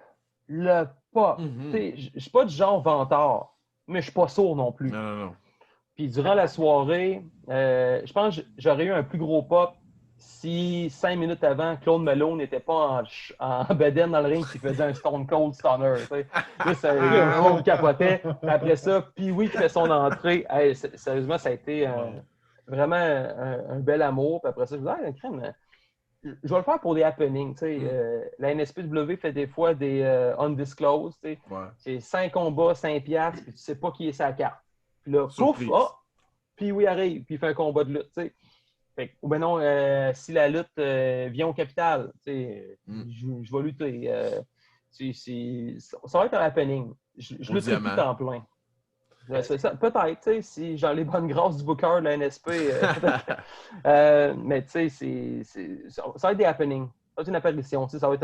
Je ne suis pas du genre vantard, mais je ne suis pas sourd non plus. Non. Puis durant la soirée, je pense que j'aurais eu un plus gros pop si 5 minutes avant, Claude Malone n'était pas en bedaine dans le ring qui faisait un Stone Cold Stunner. Là, le monde capotait. Après ça, Pee-wee qui fait son entrée. Hey, sérieusement, ça a été vraiment un bel amour. Puis après ça, je me disais, crème, je vais le faire pour des happenings. La NSPW fait des fois des undisclosed. C'est 5 combats, 5$, puis tu ne sais pas qui est sa carte. Puis là, pouf, Pee-wee arrive, puis il fait un combat de lutte. Ou bien non, si la lutte vient au capital, je vais lutter. Ça va être un happening. Je lutte tout temps plein. Peut-être, si j'ai les bonnes grâces du booker de la NSP. Mais ça va être des happenings. Ça va être une apparition. Ça va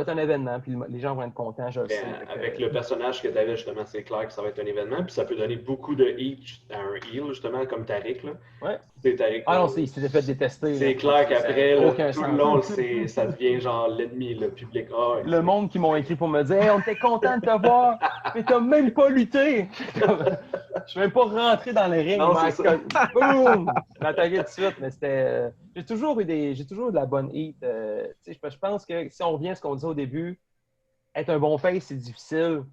être un événement, puis les gens vont être contents, je le sais. Avec le personnage que tu avais, justement, c'est clair que ça va être un événement, puis ça peut donner beaucoup de heat à un heel, justement, comme Tariq. Là. Ouais. Tariq, non, il s'était fait détester. C'est clair qu'après, tout le long, ça devient genre l'ennemi, le public. Le monde qui m'ont écrit pour me dire hey, on était content de te voir, mais t'as même pas lutté. Je suis même pas rentré dans le ring. Boum! J'ai attaqué tout de suite, mais c'était... J'ai toujours eu de la bonne heat. Je pense que si on revient à ce qu'on disait au début, être un bon face, c'est difficile.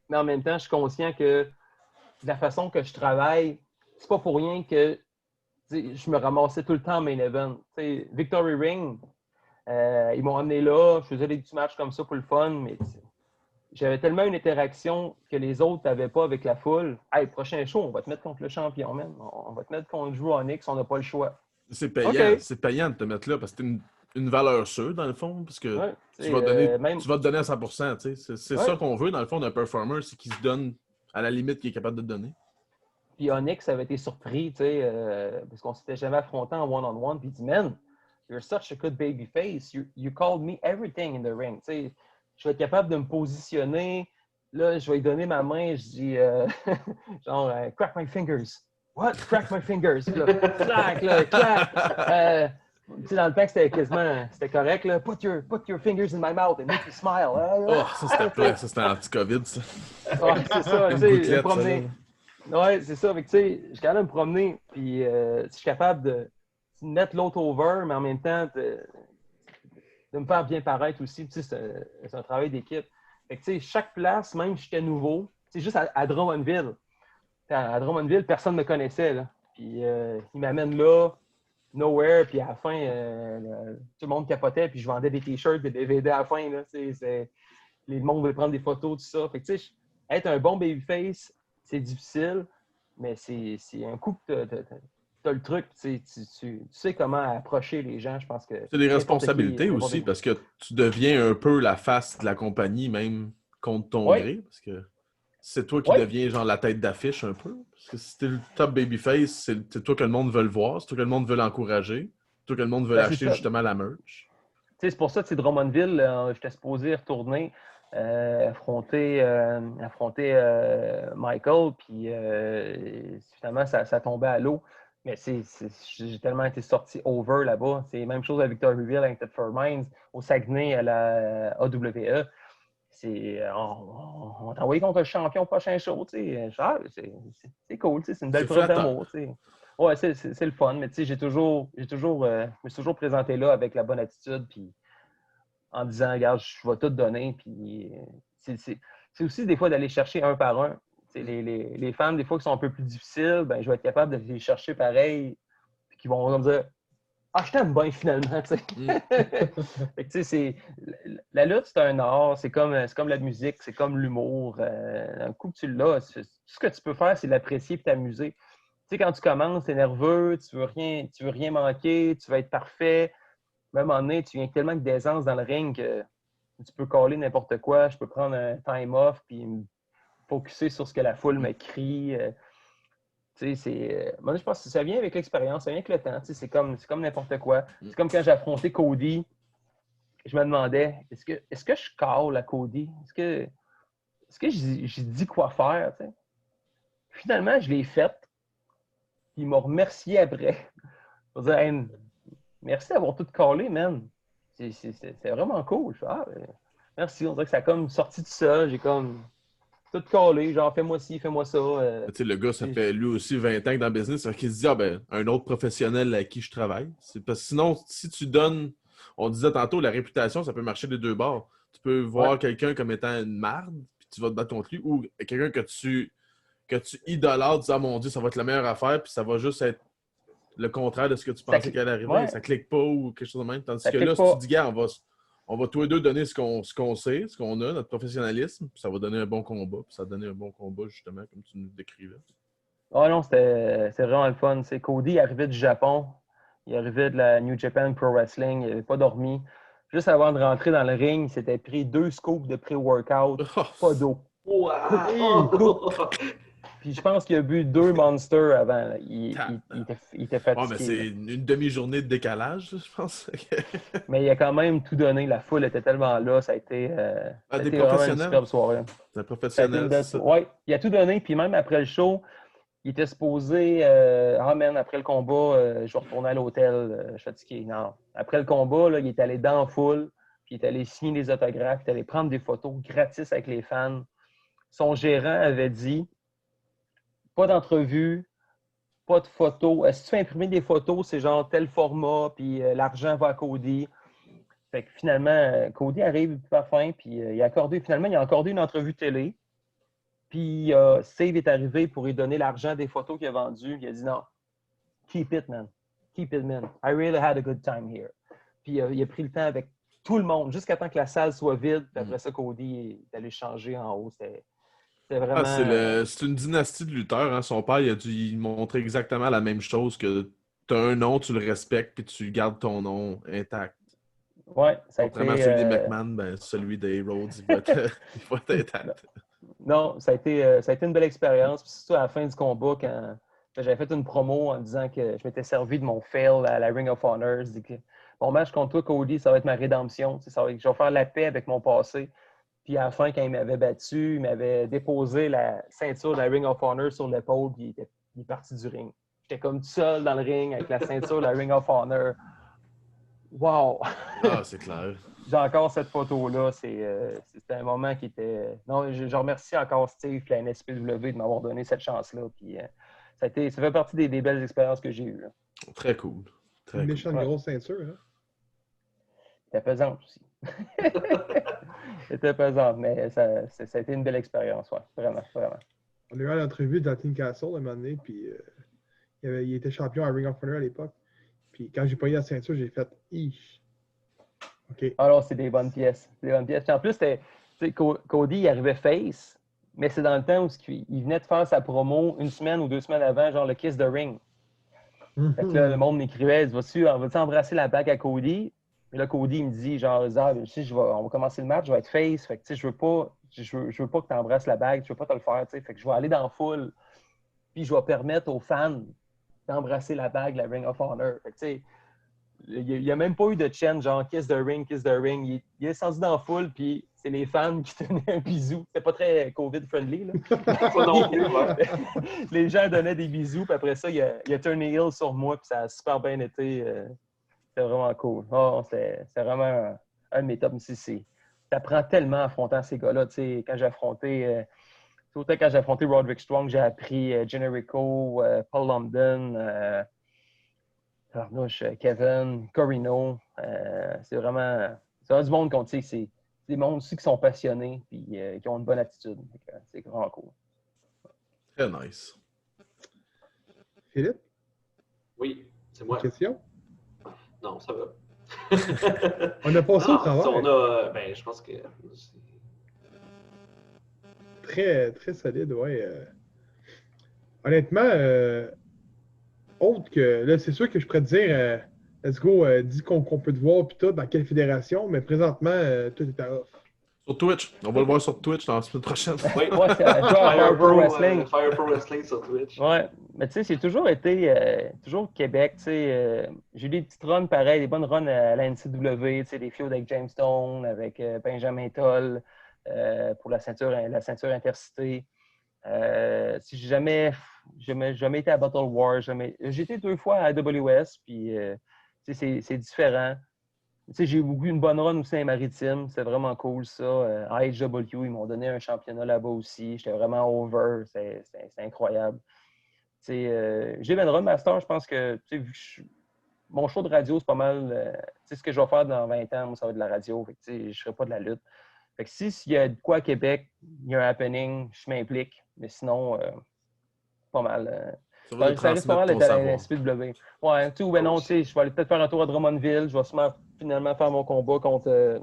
Mais en même temps, je suis conscient que de la façon que je travaille, c'est pas pour rien que je me ramassais tout le temps en main event. Victory Ring, ils m'ont amené là, je faisais des petits matchs comme ça pour le fun, mais j'avais tellement une interaction que les autres n'avaient pas avec la foule. Hey, prochain show, on va te mettre contre le champion, man. On va te mettre contre Drew Onyx, on n'a pas le choix. C'est payant, c'est payant de te mettre là parce que c'est une valeur sûre, dans le fond, parce que tu vas te donner à 100%. C'est ça qu'on veut, dans le fond, d'un performer, c'est qu'il se donne à la limite qu'il est capable de donner. Puis Onyx avait été surpris, parce qu'on ne s'était jamais affronté en one-on-one. Puis il dit, man, you're such a good baby face. You called me everything in the ring. Je vais être capable de me positionner. Là, je vais lui donner ma main. Je dis, crack my fingers. What? Crack my fingers. Là, clac, clac. Tu sais, dans le temps, c'était correct, là. Put your fingers in my mouth and make me smile. Oh, ça c'était plat, ça c'était anti-COVID, ça. Ouais, c'est ça, Une tu sais, me gouttelette, ça, promener. là. Ouais, c'est ça. Fait que, tu sais, je suis capable de me promener, puis je suis capable de mettre l'autre over, mais en même temps, de me faire bien paraître aussi. Tu sais, c'est un travail d'équipe. Fait que, tu sais, chaque place, même si j'étais nouveau, c'est juste à Drummondville. À Drummondville, personne ne me connaissait, là. Puis ils m'amènent là, nowhere, puis à la fin, tout le monde capotait, puis je vendais des t-shirts, des DVD à la fin, là. Le monde veut prendre des photos, tout ça. Fait que, tu sais, être un bon babyface, c'est difficile, mais c'est un coup que t'as le truc, tu sais comment approcher les gens, je pense que C'est des n'importe qui, responsabilités n'importe aussi, qui. parce que tu deviens un peu la face de la compagnie, même contre ton Oui, gré, parce que c'est toi qui oui, deviens genre la tête d'affiche un peu. Parce que si t'es le top babyface, c'est toi que le monde veut le voir, c'est toi que le monde veut l'encourager, c'est toi que le monde veut ben, c'est acheter ça. justement la merch. C'est pour ça que Drummondville, j'étais supposé retourner affronter Michael, puis finalement, ça tombait à l'eau. Mais j'ai tellement été sorti over là-bas. C'est la même chose à Victoriaville, avec Thetford Mines, au Saguenay, à la AWE. On t'a envoyé contre le champion prochain show. C'est cool, c'est une belle C'est preuve flatteur. d'amour. Ouais, c'est le fun, mais je me suis toujours présenté là avec la bonne attitude, puis en disant, regarde, je vais tout donner, puis c'est aussi des fois d'aller chercher un par un. Les fans, des fois, qui sont un peu plus difficiles, ben, je vais être capable de les chercher pareil, puis qui vont me dire, ah, je t'aime bien finalement, tu sais. Fait que, tu sais, la lutte, c'est un art, c'est comme la musique, c'est comme l'humour. Un coup que tu l'as, tout ce que tu peux faire, c'est l'apprécier et t'amuser. Tu sais, quand tu commences, tu es nerveux, tu veux rien manquer, tu veux être parfait. Même à un moment donné, tu viens tellement que d'aisance dans le ring que tu peux caller n'importe quoi. Je peux prendre un time off puis me focusser sur ce que la foule me crie. Moi, je pense que ça vient avec l'expérience, ça vient avec le temps. C'est comme n'importe quoi. C'est comme quand j'ai affronté Cody, je me demandais, est-ce que je cale à Cody? Est-ce que j'ai dit quoi faire? T'sais? Finalement, je l'ai fait. Puis il m'a remercié après. Pour dire, hey, merci d'avoir tout callé, man. C'est vraiment cool. Je fais, merci. On dirait que ça a comme sorti de ça. J'ai comme tout callé. Genre, fais-moi ci, fais-moi ça. Tu sais, le gars, ça fait lui aussi 20 ans que dans le business, fait qu'il se dit, ah ben, un autre professionnel à qui je travaille. C'est parce que sinon, si tu donnes, on disait tantôt, la réputation, ça peut marcher des deux bords. Tu peux voir Ouais, quelqu'un comme étant une marde, puis tu vas te battre contre lui, ou quelqu'un que tu idolâtres, tu dis, ah mon Dieu, ça va être la meilleure affaire, puis ça va juste être le contraire de ce que tu pensais qu'elle allait arriver. ouais, Ça clique pas ou quelque chose de même. Tandis ça que là, clique si tu pas. dis, gars, on va tous les deux donner ce qu'on sait, ce qu'on a, notre professionnalisme, puis ça va donner un bon combat. Puis ça a donné un bon combat, justement, comme tu nous décrivais. Ah non, c'est vraiment le fun. C'est Cody il arrivait du Japon. Il arrivait de la New Japan Pro Wrestling. Il n'avait pas dormi. Juste avant de rentrer dans le ring, il s'était pris 2 scoops de pré-workout, pas d'eau. Wow! Puis je pense qu'il a bu 2 Monsters avant. Là. Il était Ouais, mais fatigué. c'est Là. une demi-journée de décalage, je pense. Mais il a quand même tout donné. La foule était tellement là. Ça Ah, a des été vraiment une professionnels. superbe soirée. C'est un Ça a été une professionnel, c'est belle ça. soirée. Ouais, il a tout donné. Puis même après le show, il était supposé, man, après le combat, je vais retourner à l'hôtel, je suis fatigué. Non. Après le combat, là, il est allé dans la foule, puis il est allé signer des autographes, il est allé prendre des photos gratis avec les fans. Son gérant avait dit, pas d'entrevue, pas de photos. Si tu fais imprimer des photos, c'est genre tel format, puis l'argent va à Cody. Fait que finalement, Cody arrive tout à la fin, puis il a accordé une entrevue télé. Puis Save est arrivé pour lui donner l'argent des photos qu'il a vendues. Il a dit non, keep it, man. Keep it, man. I really had a good time here. Puis il a pris le temps avec tout le monde, jusqu'à temps que la salle soit vide. Puis après ça, Cody est allé changer en haut. C'était Ah, vraiment. c'est une dynastie de lutteurs. Hein. Son père, il a dû y montrer exactement la même chose que tu as un nom, tu le respectes, puis tu gardes ton nom intact. Ouais, ça a Contrairement à été. celui des McMahon, ben, celui des Rhodes, il va être intact. Non, ça a été une belle expérience. Puis surtout à la fin du combat, quand j'avais fait une promo en disant que je m'étais servi de mon fail à la Ring of Honor. Je dis que mon match contre toi, Cody, ça va être ma rédemption. Je vais faire la paix avec mon passé. Puis à la fin, quand il m'avait battu, il m'avait déposé la ceinture de la Ring of Honor sur l'épaule, puis il est parti du ring. J'étais comme tout seul dans le ring avec la ceinture de la Ring of Honor. Wow! Ah, c'est clair. J'ai encore cette photo-là. C'était un moment qui était. Non, je remercie encore Steve et la NSPW de m'avoir donné cette chance-là. Puis, ça fait partie des belles expériences que j'ai eues. Là. Très cool. Très Une cool. méchante grosse ceinture, hein? C'était pesante aussi. C'était pesante, mais ça a été une belle expérience, ouais. Vraiment, vraiment. On a eu l'entrevue de Team Castle un moment donné, puis il était champion à Ring of Honor à l'époque. Puis quand j'ai pogné la ceinture, j'ai fait « Ish! » OK. Alors, c'est des bonnes pièces. Des bonnes pièces. Puis en plus, Cody, il arrivait face, mais c'est dans le temps où il venait de faire sa promo une semaine ou 2 semaines avant, genre le Kiss the Ring. Fait que là, le monde m'écrivait, vas-tu embrasser la bague à Cody? Et là, Cody, il me dit, genre, on va commencer le match, je vais être face. Fait que, tu sais, je veux pas que tu embrasses la bague, je veux pas te le faire, tu sais. Fait que je vais aller dans la foule, puis je vais permettre aux fans d'embrasser la bague, la Ring of Honor. Fait que, tu sais, il n'y a même pas eu de chant, genre, kiss the ring, kiss the ring. Il est descendu dans la foule, puis c'est les fans qui tenaient un bisou. C'était pas très COVID-friendly, là. Pas non plus, ouais. Les gens donnaient des bisous, puis après ça, il a turné heel sur moi, puis ça a super bien été. C'était vraiment cool. Oh, c'est vraiment un de mes tops. T'apprends tellement en affrontant ces gars-là. Quand j'ai affronté, Roderick Strong, j'ai appris Generico, Paul London, Kevin, Corino. C'est vraiment du monde qu'on sait que c'est des mondes aussi qui sont passionnés et qui ont une bonne attitude. C'est vraiment cool. Très nice. Philippe, Oui, c'est moi. question? Non, ça va. On a passé au travers. Je pense que... Très, très solide, ouais. Honnêtement, autre que... Là, c'est sûr que je pourrais te dire, let's go, dis qu'on peut te voir, puis tout, dans quelle fédération, mais présentement, tout est à off. Sur Twitch. On va le voir sur Twitch dans la semaine prochaine. Oui, Ouais, c'est Fire Pro Wrestling. Fire Pro Wrestling sur Twitch. Ouais, mais tu sais, c'est toujours été toujours Québec, tu sais. J'ai eu des petites runs pareilles, des bonnes runs à la NCW, tu sais, des feuds avec James Stone, avec Benjamin Toll pour la ceinture intercité. Si j'ai jamais été à Battle War, j'ai été 2 fois à AWS, puis tu sais, c'est différent. Tu sais, j'ai eu une bonne run aussi à Maritime, c'est vraiment cool ça. À HW, ils m'ont donné un championnat là-bas aussi, j'étais vraiment over, c'est incroyable. Tu sais, j'ai une run master, je pense que tu sais, mon show de radio, c'est pas mal. Tu sais, ce que je vais faire dans 20 ans, moi, ça va être de la radio. Fait que, tu sais, je ne serai pas de la lutte. Fait que s'il y a de quoi à Québec, il y a un happening, je m'implique. Mais sinon, pas mal. Ça risque pas mal d'être à la SPW. Ouais, tu sais, ben non, tu sais, je vais aller peut-être faire un tour à Drummondville. Je vais finalement faire mon combat contre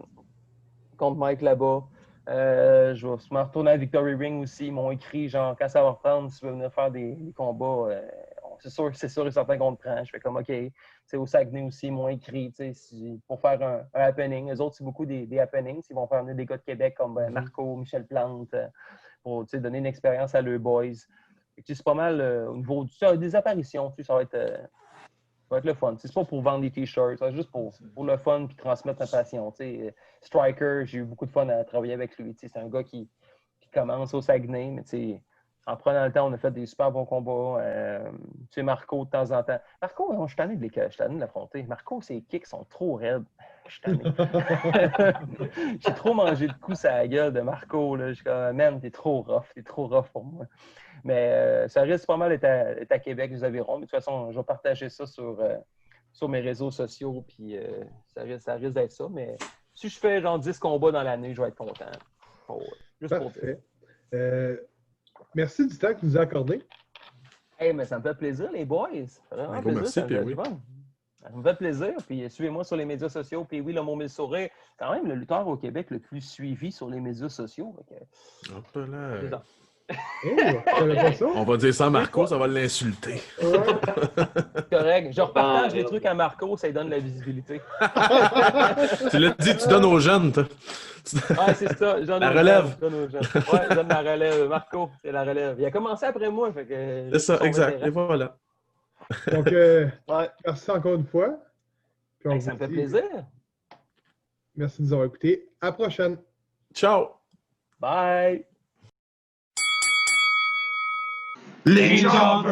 Mike là-bas. Je vais sûrement retourner à Victory Ring aussi. Ils m'ont écrit, genre, quand ça va reprendre, si tu veux venir faire des combats, c'est sûr et certain qu'on te prend. Je fais comme, OK. T'sais, au Saguenay aussi, ils m'ont écrit pour faire un happening. Eux autres, c'est beaucoup des happenings. Ils vont faire venir des gars de Québec comme Marco, Michel Plante, pour donner une expérience à leurs boys. C'est pas mal au niveau des apparitions. Ça va être le fun. C'est pas pour vendre des t-shirts, c'est juste pour le fun et transmettre ma passion. Striker, j'ai eu beaucoup de fun à travailler avec lui. C'est un gars qui commence au Saguenay, mais en prenant le temps, on a fait des super bons combats. Marco, de temps en temps. Marco, je suis tanné de l'affronter. Marco, ses kicks sont trop raides. Je suis tanné. J'ai trop mangé de coups à la gueule de Marco. Là. Je suis comme, man, t'es trop rough pour moi. Mais ça risque pas mal d'être à Québec, les Avirons. Mais de toute façon, je vais partager ça sur mes réseaux sociaux. Puis ça risque d'être ça. Mais si je fais genre 10 combats dans l'année, je vais être content. Juste pour dire. Merci du temps que tu nous as accordé. Hey, mais ça me fait plaisir, les boys. Vraiment plaisir. Merci, Pee-Wee. Ça me fait plaisir. Puis suivez-moi sur les médias sociaux. Puis oui, le mot mille sourire, quand même le lutteur au Québec le plus suivi sur les médias sociaux. Hop là. On va dire ça à Marco, ça va l'insulter. Correct. Je repartage les trucs à Marco, ça lui donne de la visibilité. Tu l'as dit, tu donnes aux jeunes, toi. Ah, c'est ça. La relève. Ouais, je donne la relève. Marco, c'est la relève. Il a commencé après moi. Fait que c'est ça, exact. Et voilà. Donc, merci encore une fois. Puis ça me fait plaisir. Merci de nous avoir écoutés. À la prochaine. Ciao. Bye. Ladies and